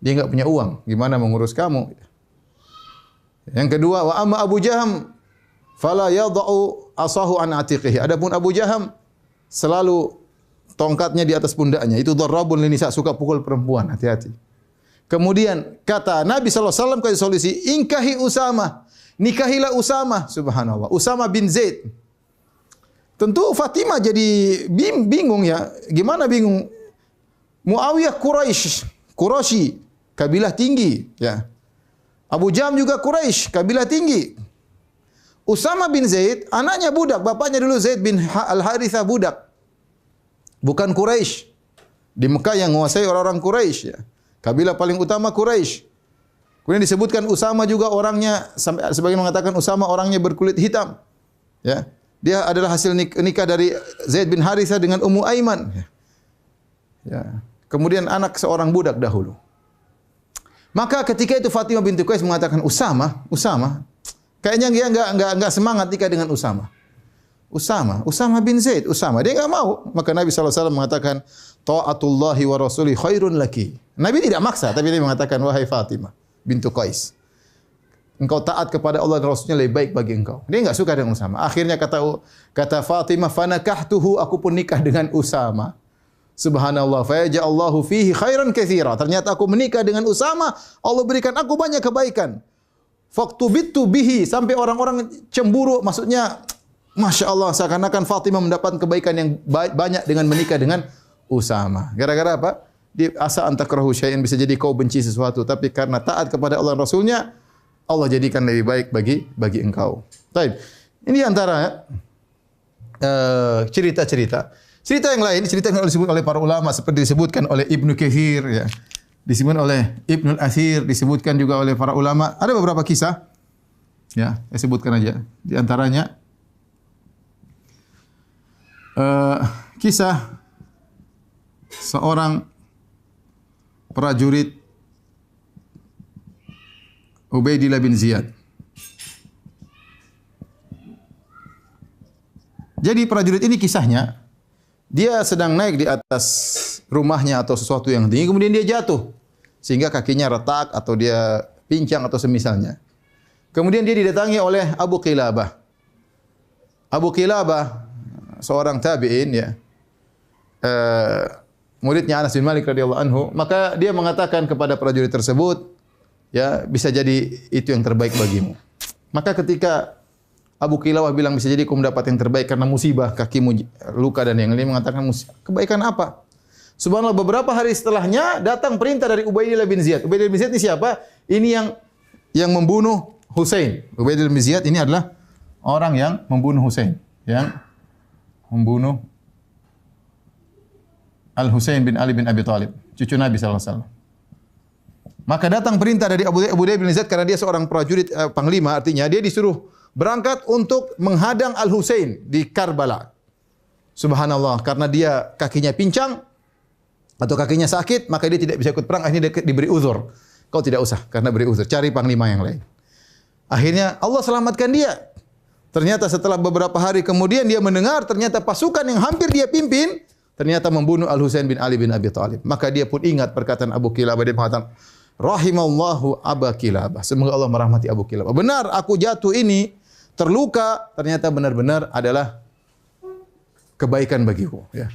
Dia enggak punya uang. Gimana mengurus kamu? Yang kedua, wa amma Abu Jaham fala yadau asahu an atiqihi. Adapun Abu Jaham selalu tongkatnya di atas pundaknya. Itu darrabun linisa, suka pukul perempuan. Hati-hati. Kemudian kata Nabi SAW kasih solusi, ingkahi Usama. Nikahilah Usama. Subhanallah. Usama bin Zaid. Tentu Fatimah jadi bingung ya. Gimana bingung? Muawiyah Quraisy, kabilah tinggi, ya. Abu Jam juga Quraisy, kabilah tinggi. Usama bin Zaid, anaknya budak, bapaknya dulu Zaid bin Al-Harithah budak. Bukan Quraisy. Di Mekah yang menguasai orang-orang Quraisy, ya. Kabilah paling utama Quraisy. Kemudian disebutkan Usama juga orangnya, sampai sebagian mengatakan Usama orangnya berkulit hitam. Ya. Dia adalah hasil nikah dari Zaid bin Harithah dengan Ummu Aiman. Ya. Kemudian anak seorang budak dahulu. Maka ketika itu Fatimah binti Qais mengatakan Usama, kayaknya dia enggak semangat nikah dengan Usama bin Zaid, dia enggak mau. Maka Nabi SAW mengatakan, ta'atullahi wa rasuli khairun laki. Nabi tidak maksa, tapi dia mengatakan, wahai Fatimah binti Qais, engkau taat kepada Allah dan Rasulnya lebih baik bagi engkau. Dia enggak suka dengan Usama. Akhirnya kata Fatimah, fanakahtuhu, aku pun nikah dengan Usama. Subhanallah, fayaja'allahu fihi khairan katsira. Ternyata aku menikah dengan Usama, Allah berikan aku banyak kebaikan. Faktubitu bihi, sampai orang-orang cemburu, maksudnya Masya Allah, seakan-akan Fatimah mendapat kebaikan yang banyak dengan menikah dengan Usama. Gara-gara apa? Di asa antakrahu syai'an, bisa jadi kau benci sesuatu, tapi karena taat kepada Allah dan Rasulnya, Allah jadikan lebih baik bagi engkau. Baik. Ini antara cerita-cerita. Cerita yang lain, cerita yang disebut oleh para ulama seperti disebutkan oleh Ibnu Katsir, ya. Disebutkan oleh Ibnu Athir, disebutkan juga oleh para ulama. Ada beberapa kisah. Ya, saya sebutkan aja. Di antaranya kisah seorang prajurit Ubaidillah bin Ziyad. Jadi prajurit ini kisahnya, dia sedang naik di atas rumahnya atau sesuatu yang tinggi, kemudian dia jatuh sehingga kakinya retak atau dia pincang atau semisalnya. Kemudian dia didatangi oleh Abu Qilabah. Abu Qilabah seorang tabi'in, ya. Muridnya Anas bin Malik radhiyallahu anhu, maka dia mengatakan kepada prajurit tersebut, ya, bisa jadi itu yang terbaik bagimu. Maka ketika Abu Qilabah bilang bisa jadi kau mendapat yang terbaik karena musibah, kakimu luka dan yang lain, mengatakan kebaikan apa? Subhanallah, beberapa hari setelahnya datang perintah dari Ubaidillah bin Ziyad. Ubaidillah bin Ziyad ini siapa? Ini yang membunuh Husain. Ubaidillah bin Ziyad ini adalah orang yang membunuh Husain, yang membunuh Al-Husain bin Ali bin Abi Thalib, cucu Nabi sallallahu alaihi wasallam. Maka datang perintah dari Ubaidillah bin Ziyad karena dia seorang prajurit panglima, artinya dia disuruh berangkat untuk menghadang Al-Husain di Karbala. Subhanallah, karena dia kakinya pincang atau kakinya sakit, maka dia tidak bisa ikut perang, akhirnya dia diberi uzur. Kau tidak usah, karena beri uzur, cari panglima yang lain. Akhirnya Allah selamatkan dia. Ternyata setelah beberapa hari kemudian dia mendengar ternyata pasukan yang hampir dia pimpin ternyata membunuh Al-Husain bin Ali bin Abi Thalib. Maka dia pun ingat perkataan Abu Qilabah, dia mengatakan, rahimallahu Aba Qilabah. Semoga Allah merahmati Abu Qilabah. Benar, aku jatuh ini terluka, ternyata benar-benar adalah kebaikan bagiku, ya.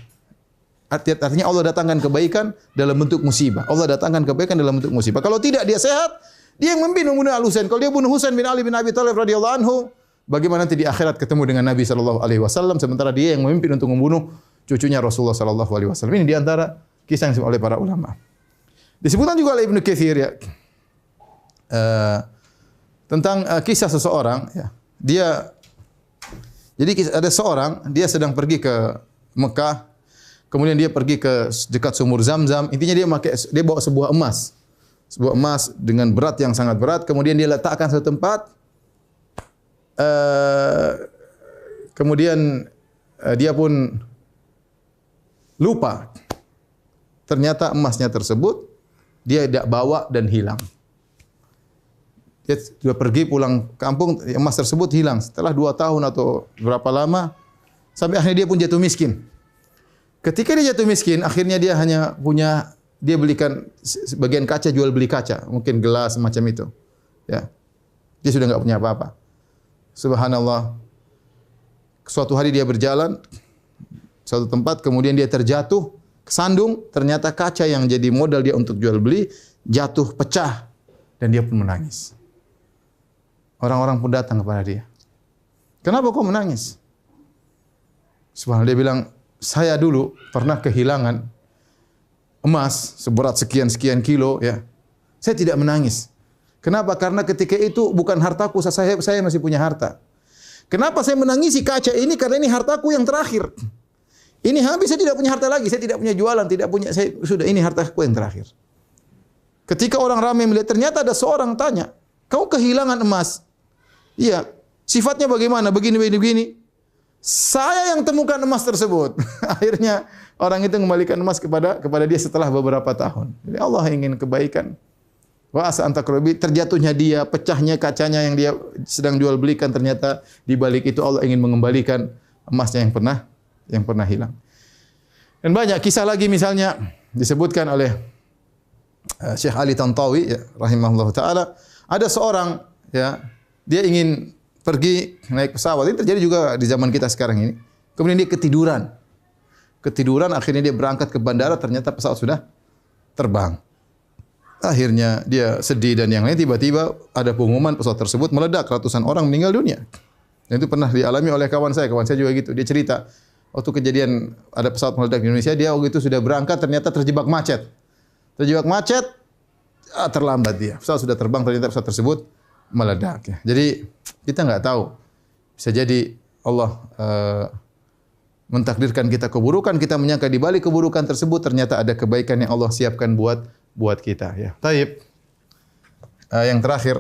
Artinya Allah datangkan kebaikan dalam bentuk musibah. Allah datangkan kebaikan dalam bentuk musibah. Kalau tidak dia sehat, dia yang membunuh Al-Husain. Kalau dia bunuh Husain bin Ali bin Abi Thalib radhiyallahu anhu, bagaimana nanti di akhirat ketemu dengan Nabi sallallahu alaihi wasallam sementara dia yang memimpin untuk membunuh cucunya Rasulullah sallallahu alaihi wasallam. Ini di antara kisah yang disebut oleh para ulama. Disebutkan juga oleh Ibnu Katsir, ya. Tentang kisah seseorang, ya. Jadi ada seorang, dia sedang pergi ke Mekah, kemudian dia pergi ke dekat sumur Zam-Zam. Intinya dia bawa sebuah emas dengan berat yang sangat berat. Kemudian dia letakkan satu tempat, kemudian dia pun lupa. Ternyata emasnya tersebut dia tidak bawa dan hilang. Dia sudah pergi pulang kampung, emas tersebut hilang. Setelah 2 tahun atau berapa lama, sampai akhirnya dia pun jatuh miskin. Ketika dia jatuh miskin, akhirnya dia hanya punya, dia belikan sebagian kaca, jual beli kaca, mungkin gelas semacam itu. Ya, dia sudah enggak punya apa-apa. Subhanallah. Suatu hari dia berjalan suatu tempat, kemudian dia terjatuh, kesandung, ternyata kaca yang jadi modal dia untuk jual beli jatuh, pecah, dan dia pun menangis. Orang-orang pun datang kepada dia. Kenapa kau menangis? Subhanallah, dia bilang, saya dulu pernah kehilangan emas seberat sekian-sekian kilo, ya. Saya tidak menangis. Kenapa? Karena ketika itu bukan hartaku, saya masih punya harta. Kenapa saya menangisi kaca ini? Karena ini hartaku yang terakhir. Ini habis, saya tidak punya harta lagi, saya tidak punya jualan, tidak punya, saya sudah, ini hartaku yang terakhir. Ketika orang ramai melihat, ternyata ada seorang tanya, kau kehilangan emas? Iya. Sifatnya bagaimana? Begini. Saya yang temukan emas tersebut. Akhirnya orang itu mengembalikan emas kepada dia setelah beberapa tahun. Jadi Allah ingin kebaikan. Wa asa antakrobi, terjatuhnya dia, pecahnya kacanya yang dia sedang jual belikan, ternyata di balik itu Allah ingin mengembalikan emasnya yang pernah hilang. Dan banyak kisah lagi, misalnya disebutkan oleh Syekh Ali Tantawi, ya, rahimahullah taala, ada seorang, ya, dia ingin pergi naik pesawat. Ini terjadi juga di zaman kita sekarang ini. Kemudian dia ketiduran. Akhirnya dia berangkat ke bandara, ternyata pesawat sudah terbang. Akhirnya dia sedih dan yang lain, tiba-tiba ada pengumuman pesawat tersebut meledak, ratusan orang meninggal dunia. Dan itu pernah dialami oleh kawan saya juga gitu. Dia cerita, waktu kejadian ada pesawat meledak di Indonesia, dia waktu itu sudah berangkat, ternyata terjebak macet. Terlambat dia. Pesawat sudah terbang, ternyata pesawat tersebut meledak. Ya. Jadi kita enggak tahu. Bisa jadi Allah mentakdirkan kita keburukan, kita menyangka di balik keburukan tersebut ternyata ada kebaikan yang Allah siapkan buat kita. Ya. Taib. Yang terakhir,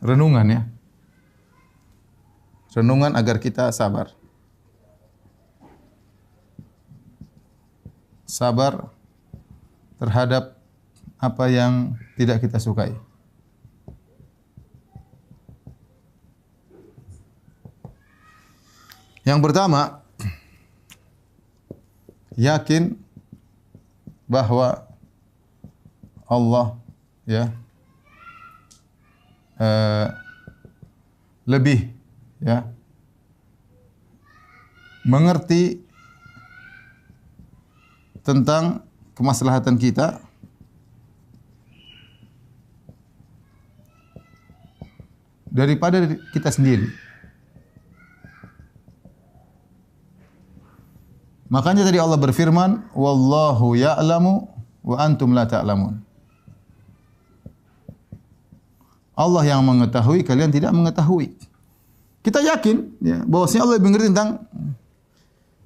renungan, ya. Renungan agar kita sabar. Sabar terhadap apa yang tidak kita sukai. Yang pertama, yakin bahwa Allah, ya, lebih, ya, mengerti tentang kemaslahatan kita daripada kita sendiri. Makanya tadi Allah berfirman, wallahu ya'lamu wa antum la ta'lamun. Allah yang mengetahui, kalian tidak mengetahui. Kita yakin, ya, bahwasanya Allah lebih mengerti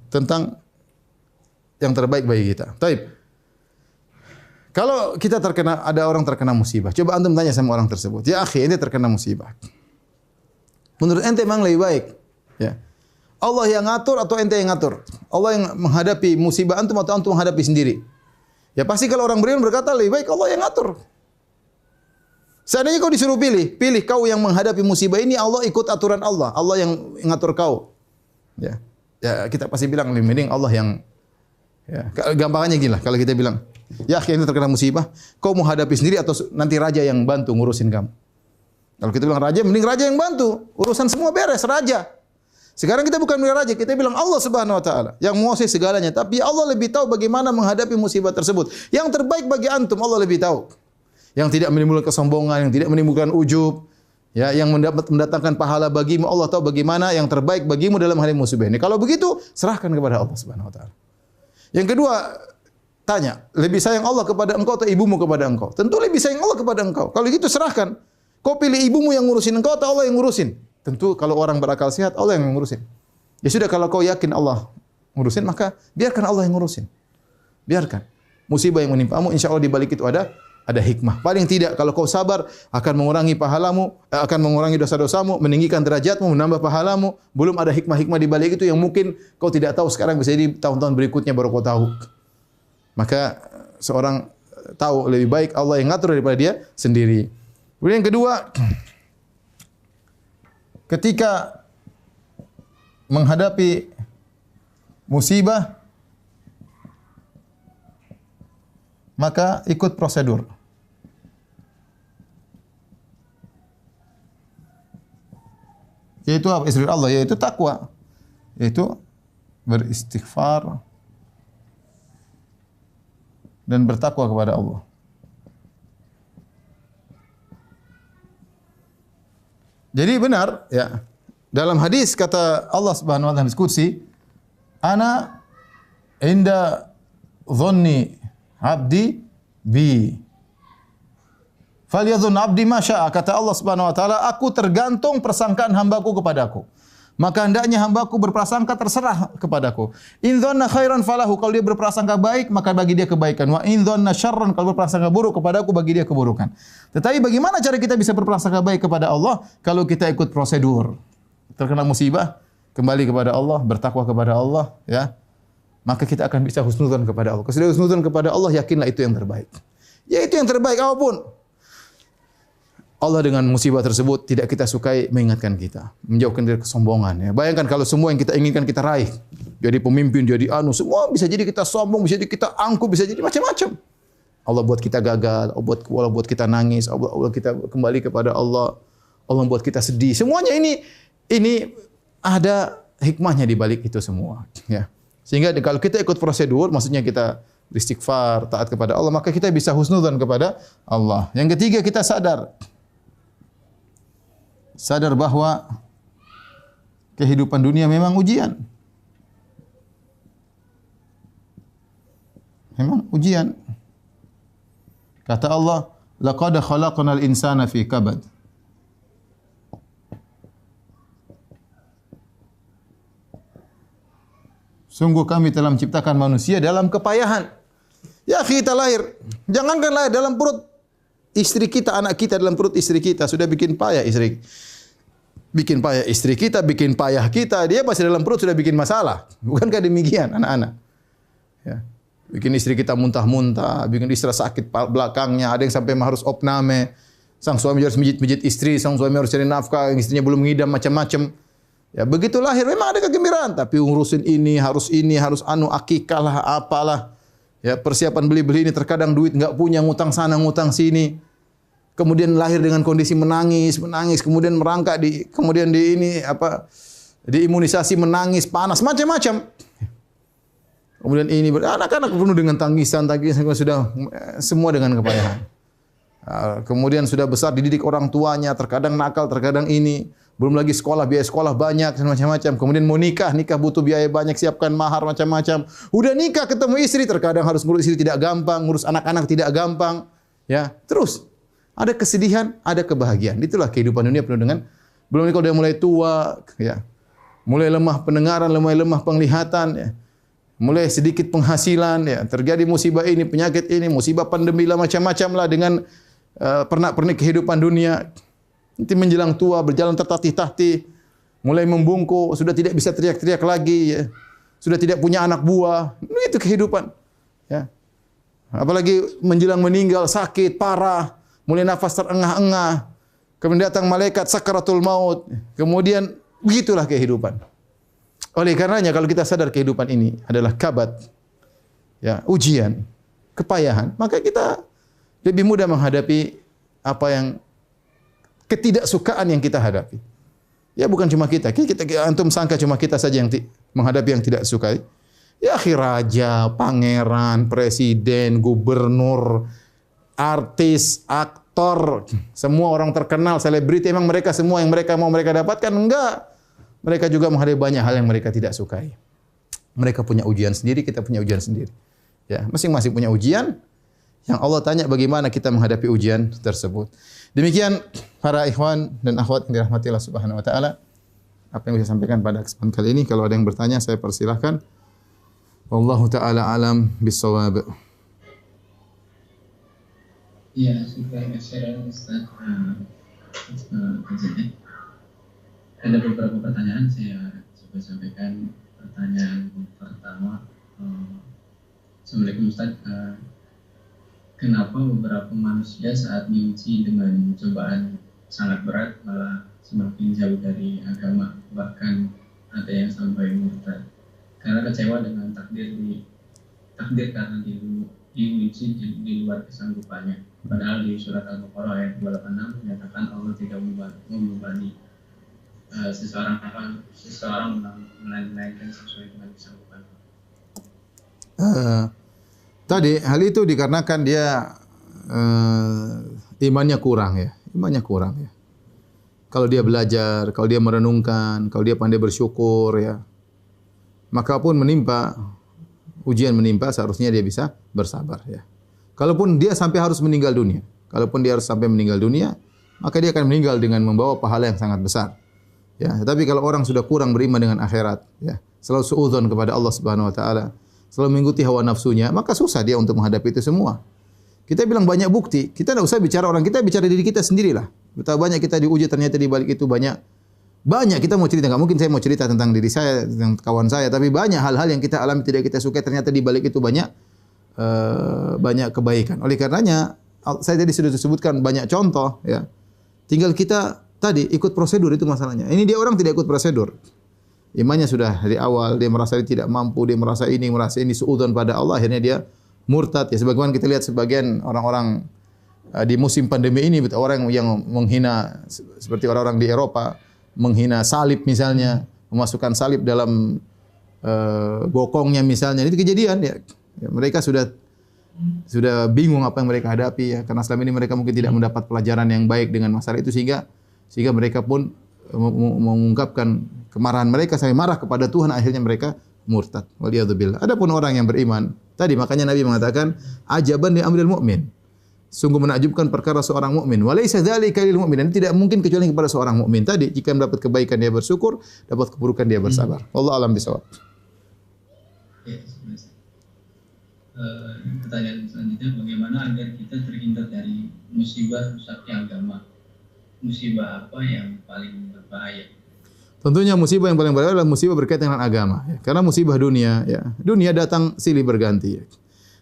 tentang yang terbaik bagi kita. Taib. Kalau kita ada orang terkena musibah, coba antum tanya sama orang tersebut, ya akhi, ente terkena musibah. Menurut ente memang lebih baik, ya, Allah yang ngatur atau ente yang ngatur? Allah yang menghadapi musibah antum atau antum menghadapi sendiri? Ya pasti kalau orang beriman berkata lebih baik Allah yang ngatur. Seandainya kau disuruh pilih kau yang menghadapi musibah ini, Allah ikut aturan Allah yang ngatur kau. Ya, kita pasti bilang lebih mending Allah yang, ya, gampangannya gini lah, kalau kita bilang, ya akhirnya terkena musibah, kau mau hadapi sendiri atau nanti raja yang bantu ngurusin kamu? Kalau kita bilang raja, mending raja yang bantu, urusan semua beres, raja. Sekarang kita bukan bilang raja, kita bilang Allah Subhanahu wa taala yang menguasai segalanya, tapi Allah lebih tahu bagaimana menghadapi musibah tersebut. Yang terbaik bagi antum Allah lebih tahu. Yang tidak menimbulkan kesombongan, yang tidak menimbulkan ujub, ya, yang mendatangkan pahala bagimu, Allah tahu bagaimana yang terbaik bagimu dalam hari musibah ini. Kalau begitu, serahkan kepada Allah Subhanahu wa taala. Yang kedua, tanya, lebih sayang Allah kepada engkau atau ibumu kepada engkau? Tentu lebih sayang Allah kepada engkau. Kalau gitu serahkan. Kau pilih ibumu yang ngurusin engkau atau Allah yang ngurusin? Tentu kalau orang berakal sehat, Allah yang ngurusin. Ya sudah, kalau kau yakin Allah ngurusin, maka biarkan Allah yang ngurusin. Biarkan. musibah yang menimpamu, insya Allah di balik itu ada hikmah. Paling tidak kalau kau sabar akan mengurangi pahalamu, akan mengurangi dosa-dosamu, meninggikan derajatmu, menambah pahalamu. Belum ada hikmah-hikmah di balik itu yang mungkin kau tidak tahu sekarang, bisa jadi tahun-tahun berikutnya baru kau tahu. Maka seorang tahu lebih baik Allah yang ngatur daripada dia sendiri. Kemudian yang kedua, ketika menghadapi musibah, maka ikut prosedur. Yaitu apa? Istri Allah, yaitu takwa. Yaitu beristighfar dan bertakwa kepada Allah. Jadi benar, ya. Dalam hadis kata Allah Subhanahu wa taala, hadis qudsi, ana inda dhanni abdi bi. Falyadhun abdi ma syaa. Kata Allah Subhanahu wa taala, aku tergantung persangkaan hambaku kepadaku. Maka hendaknya hambaku berprasangka terserah kepadaku. In dhanna khairan falahu, kalau dia berprasangka baik maka bagi dia kebaikan. Wa in dhanna syarran, kalau berprasangka buruk kepadaku bagi dia keburukan. Tetapi bagaimana cara kita bisa berprasangka baik kepada Allah kalau kita ikut prosedur? Terkena musibah, kembali kepada Allah, bertakwa kepada Allah, ya. Maka kita akan bisa husnudzon kepada Allah. Kalau sudah husnudzon kepada Allah, yakinlah itu yang terbaik. Ya itu yang terbaik apapun. Allah dengan musibah tersebut tidak kita sukai mengingatkan kita, menjauhkan dari kesombongan. Ya. Bayangkan kalau semua yang kita inginkan kita raih, jadi pemimpin, jadi semua bisa jadi kita sombong, bisa jadi kita angkuh, bisa jadi macam-macam. Allah buat kita gagal, Allah buat kita nangis, Allah kita kembali kepada Allah, Allah buat kita sedih. Semuanya ini ada hikmahnya di balik itu semua. Ya. Sehingga kalau kita ikut prosedur, maksudnya kita beristighfar, taat kepada Allah, maka kita bisa husnudzon kepada Allah. Yang ketiga, kita sadar bahwa kehidupan dunia memang ujian. Memang ujian. Kata Allah, laqad khalaqnal insana fi kabad. Sungguh kami telah menciptakan manusia dalam kepayahan. Ya, kita lahir. Jangankan lahir dalam perut istri kita, anak kita dalam perut istri kita sudah bikin payah istri. Bikin payah istri kita, bikin payah kita. Dia masih dalam perut sudah bikin masalah. Bukankah demikian anak-anak? Ya. Bikin istri kita muntah-muntah, bikin istri sakit belakangnya, ada yang sampai harus opname. Sang suami harus mijit-mijit istri, sang suami harus cari nafkah, istrinya belum ngidam macam-macam. Ya, begitu lahir memang ada kegembiraan, tapi ngurusin ini, harus akikah lah, apalah. Ya, persiapan beli-beli ini terkadang duit enggak punya, ngutang sana, ngutang sini. Kemudian lahir dengan kondisi menangis, kemudian merangkak kemudian diimunisasi menangis, panas, macam-macam. Kemudian anak-anak penuh dengan tangisan sudah semua dengan kepayahan. Kemudian sudah besar dididik orang tuanya, terkadang nakal, terkadang ini. Belum lagi sekolah, biaya sekolah banyak, macam-macam. Kemudian mau nikah butuh biaya banyak, siapkan mahar macam-macam. Udah nikah ketemu istri, terkadang harus ngurus istri tidak gampang, ngurus anak-anak tidak gampang. Ya, terus ada kesedihan, ada kebahagiaan. Itulah kehidupan dunia penuh dengan, belum lagi kalau dia mulai tua, ya. Mulai lemah pendengaran, mulai lemah penglihatan, ya. Mulai sedikit penghasilan, ya. Terjadi musibah ini, penyakit ini, musibah pandemi lah, macam-macam lah dengan pernak-pernik kehidupan dunia. Nanti menjelang tua, berjalan tertatih-tatih, mulai membungkuk, sudah tidak bisa teriak-teriak lagi, ya. Sudah tidak punya anak buah. Itu kehidupan. Ya. Apalagi menjelang meninggal, sakit, parah, mulai nafas terengah-engah, kemudian datang malaikat sakaratul maut, kemudian begitulah kehidupan. Oleh karenanya kalau kita sadar kehidupan ini adalah kabad, ya, ujian, kepayahan, maka kita lebih mudah menghadapi apa yang ketidaksukaan yang kita hadapi. Ya bukan cuma kita antum sangka cuma kita saja yang menghadapi yang tidak sukai. Ya raja, pangeran, presiden, gubernur, artis, aktor, semua orang terkenal, selebriti, emang mereka semua yang mereka mau mereka dapatkan? Enggak. Mereka juga menghadapi banyak hal yang mereka tidak sukai. Mereka punya ujian sendiri, kita punya ujian sendiri. Ya, masing-masing punya ujian yang Allah tanya bagaimana kita menghadapi ujian tersebut. Demikian para ikhwan dan akhwat yang dirahmati Allah Subhanahu wa taala, apa yang bisa sampaikan pada kesempatan kali ini. Kalau ada yang bertanya saya persilahkan. Wallahu taala alam bis-shawab. Iya, sudah share Ustaz. Jadi ada beberapa pertanyaan saya coba sampaikan. Pertanyaan pertama, Assalamualaikum Ustaz. Kenapa beberapa manusia saat diuji dengan cobaan sangat berat malah semakin jauh dari agama, bahkan ada yang sampai murtad karena kecewa dengan takdir karena diuji di luar kesanggupannya. Padahal di surat Al-Baqarah ayat 286 menyatakan Allah tidak membebani seseorang melainkan sesuai dengan kesanggupan. Tadi hal itu dikarenakan dia imannya kurang ya. Imannya kurang ya. Kalau dia belajar, kalau dia merenungkan, kalau dia pandai bersyukur ya. Maka pun ujian menimpa seharusnya dia bisa bersabar ya. Kalaupun dia sampai harus meninggal dunia, maka dia akan meninggal dengan membawa pahala yang sangat besar. Ya, tetapi kalau orang sudah kurang beriman dengan akhirat ya, selalu suudzon kepada Allah Subhanahu wa taala, selalu mengikuti hawa nafsunya, maka susah dia untuk menghadapi itu semua. Kita bilang banyak bukti, kita tidak usah bicara orang, kita bicara diri kita sendirilah. Betapa banyak kita diuji, ternyata di balik itu banyak kita mau cerita, nggak mungkin saya mau cerita tentang diri saya, tentang kawan saya, tapi banyak hal-hal yang kita alami tidak kita sukai, ternyata di balik itu banyak kebaikan. Oleh karenanya, saya tadi sudah disebutkan banyak contoh ya. Tinggal kita tadi ikut prosedur, itu masalahnya. Ini dia orang tidak ikut prosedur. Imannya sudah dari awal, dia merasa dia tidak mampu, dia merasa ini suudzon pada Allah, akhirnya dia murtad ya. Sebagaimana kita lihat sebagian orang-orang di musim pandemi ini, orang yang menghina seperti orang-orang di Eropa, menghina salib misalnya, memasukkan salib dalam bokongnya misalnya. Itu kejadian ya. Mereka sudah bingung apa yang mereka hadapi ya, karena selama ini mereka mungkin tidak mendapat pelajaran yang baik dengan masalah itu, sehingga mereka pun mengungkapkan kemarahan mereka sampai marah kepada Tuhan, akhirnya mereka murtad. Waliyadzubillah. Adapun orang yang beriman, tadi makanya Nabi mengatakan ajaban li amril mu'min. Sungguh menakjubkan perkara seorang mukmin. Walaisa dzalika lil mu'min. Dan tidak mungkin kecuali kepada seorang mukmin. Tadi jika mendapat kebaikan dia bersyukur, dapat keburukan dia bersabar. Wallahu a'lam bishawab. Pertanyaan selanjutnya, bagaimana agar kita terhindar dari musibah rusaknya agama? Musibah apa yang paling berbahaya? Tentunya musibah yang paling berbahaya adalah musibah berkaitan dengan agama. Ya. Karena musibah dunia, ya. Dunia datang silih berganti. Ya.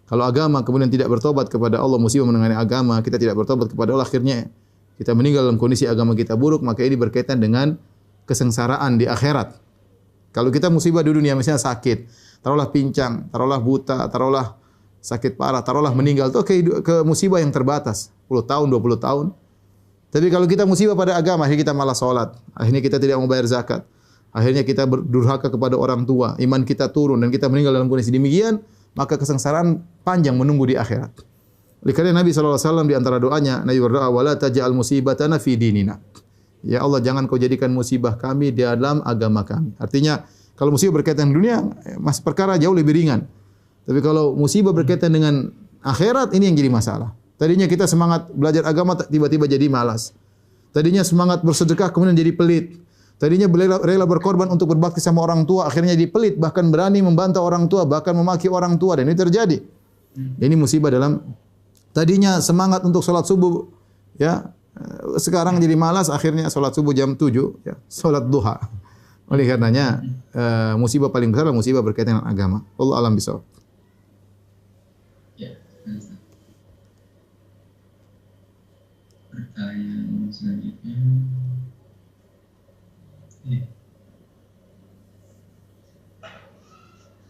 Kalau agama kemudian tidak bertobat kepada Allah, musibah mengenai agama, kita tidak bertobat kepada Allah, akhirnya kita meninggal dalam kondisi agama kita buruk, maka ini berkaitan dengan kesengsaraan di akhirat. Kalau kita musibah di dunia, misalnya sakit, taruhlah pincang, taruhlah buta, taruhlah sakit parah, taruhlah meninggal, itu ke musibah yang terbatas, 10 tahun, 20 tahun. Tapi kalau kita musibah pada agama, akhirnya kita malah sholat, akhirnya kita tidak mau bayar zakat, akhirnya kita berdurhaka kepada orang tua, iman kita turun dan kita meninggal dalam kondisi demikian, maka kesengsaraan panjang menunggu di akhirat. Oleh karena Nabi SAW di antara doanya, Nabi berdoa, wala taj'al musibatana fi dinina. Ya Allah, jangan kau jadikan musibah kami di dalam agama kami. Artinya, kalau musibah berkaitan dengan dunia, masih perkara jauh lebih ringan. Tapi kalau musibah berkaitan dengan akhirat, ini yang jadi masalah. Tadinya kita semangat belajar agama, tiba-tiba jadi malas. Tadinya semangat bersedekah, kemudian jadi pelit. Tadinya rela berkorban untuk berbakti sama orang tua, akhirnya jadi pelit, bahkan berani membantah orang tua, bahkan memaki orang tua, dan ini terjadi. Ini musibah dalam, tadinya semangat untuk sholat subuh, ya, sekarang jadi malas, akhirnya sholat subuh jam 7, ya, sholat duha. Oleh karenanya, musibah paling besar adalah musibah berkaitan dengan agama. Allah alam bisawab. Pertanyaan selanjutnya,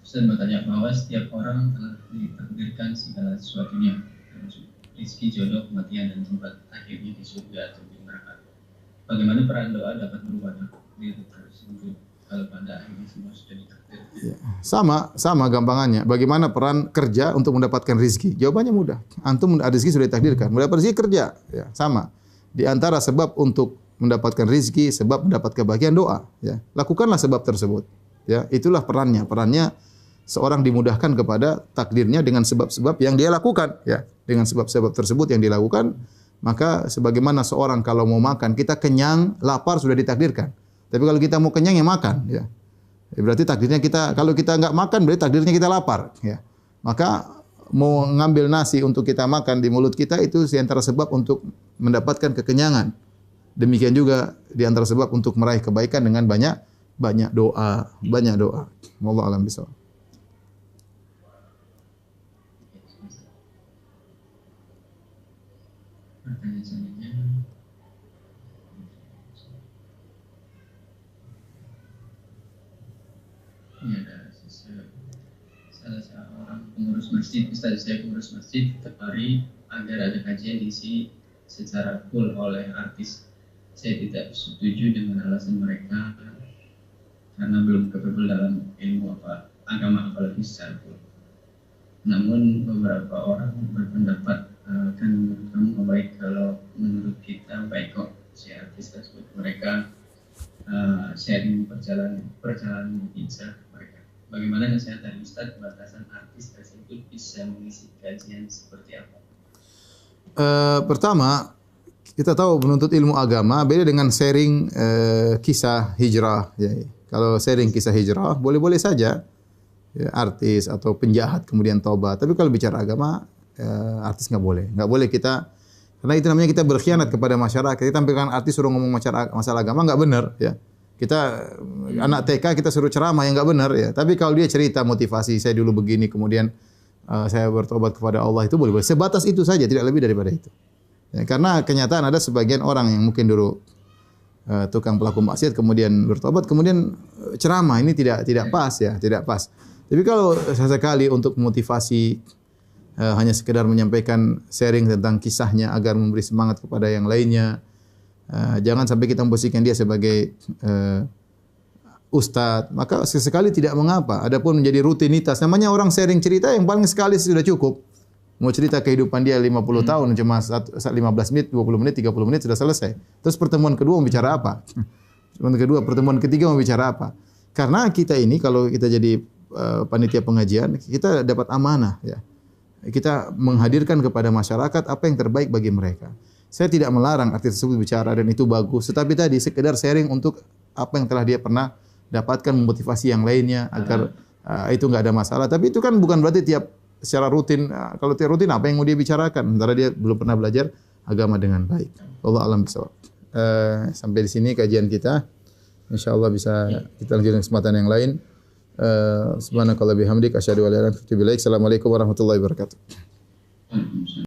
Ustaz bertanya bahwa setiap orang telah ditakdirkan segala sesuatunya, termasuk rezeki, jodoh, kematian, dan tempat akhirnya di surga atau di neraka. Bagaimana peran doa dapat berubah takdir tersebut kalau pada akhirnya semua sudah ditakdirkan? Sama gampangannya. Bagaimana peran kerja untuk mendapatkan rezeki? Jawabannya mudah. Antum rezeki sudah ditakdirkan. Mendapat rezeki kerja, ya, sama. Di antara sebab untuk mendapatkan rezeki, sebab mendapat kebahagiaan doa, ya. Lakukanlah sebab tersebut. Ya, itulah perannya. Perannya seorang dimudahkan kepada takdirnya dengan sebab-sebab yang dia lakukan, ya. Dengan sebab-sebab tersebut yang dilakukan, maka sebagaimana seorang kalau mau makan, kita kenyang, lapar sudah ditakdirkan. Tapi kalau kita mau kenyang ya makan, ya. Berarti takdirnya kita, kalau kita enggak makan berarti takdirnya kita lapar, ya. Maka mau ngambil nasi untuk kita makan di mulut kita itu di antara sebab untuk mendapatkan kekenyangan. Demikian juga di antara sebab untuk meraih kebaikan dengan banyak doa. Wallahu a'lam bishawab. Pertanyaan selanjutnya, ini ada salah seorang pengurus masjid, Ustaz, saya pengurus masjid, tertarik agar ada kajian diisi secara full oleh artis. Saya tidak setuju dengan alasan mereka karena belum capable dalam ilmu agama apalagi secara full. Namun beberapa orang berpendapat kan menurut kamu baik, kalau menurut kita baik kok si artis tersebut, mereka sharing perjalanan hijrah mereka. Bagaimana nasihat dari Ustaz batasan artis tersebut bisa mengisi kajian seperti apa? Pertama, kita tahu menuntut ilmu agama beda dengan sharing kisah hijrah. Ya. Kalau sharing kisah hijrah boleh-boleh saja, ya, artis atau penjahat kemudian taubat. Tapi kalau bicara agama, artis nggak boleh kita, karena itu namanya kita berkhianat kepada masyarakat. Kita tampilkan artis suruh ngomong masalah agama nggak benar, ya. Kita anak TK kita suruh ceramah yang nggak benar, ya. Tapi kalau dia cerita motivasi, saya dulu begini, kemudian saya bertobat kepada Allah, itu boleh. Sebatas itu saja, tidak lebih daripada itu. Ya, karena kenyataan ada sebagian orang yang mungkin dulu tukang pelaku maksiat kemudian bertobat, kemudian ceramah, ini tidak pas, ya, tidak pas. Tapi kalau sesekali untuk memotivasi, hanya sekedar menyampaikan sharing tentang kisahnya agar memberi semangat kepada yang lainnya, jangan sampai kita memposisikan dia sebagai ustadz, maka sesekali tidak mengapa. Adapun menjadi rutinitas, namanya orang sharing cerita yang paling sekali sudah cukup. Mau cerita kehidupan dia 50 tahun cuma 15 menit, 20 menit, 30 menit sudah selesai. Terus pertemuan kedua mau bicara apa? Pertemuan ketiga mau bicara apa? Karena kita ini kalau kita jadi panitia pengajian, kita dapat amanah, ya. Kita menghadirkan kepada masyarakat apa yang terbaik bagi mereka. Saya tidak melarang artis tersebut bicara dan itu bagus, tetapi tadi sekedar sharing untuk apa yang telah dia pernah dapatkan, memotivasi yang lainnya agar itu enggak ada masalah. Tapi itu kan bukan berarti secara rutin. Kalau tiap rutin apa yang mau dia bicarakan? Sementara dia belum pernah belajar agama dengan baik. Wallahu a'lam bishawab. Sampai di sini kajian kita. Insyaallah bisa kita lanjutkan kesempatan yang lain. Subhanakallah bihamdik asyhadu an la ilaha illa anta astaghfiruka wa atubu ilaik. Assalamualaikum warahmatullahi wabarakatuh.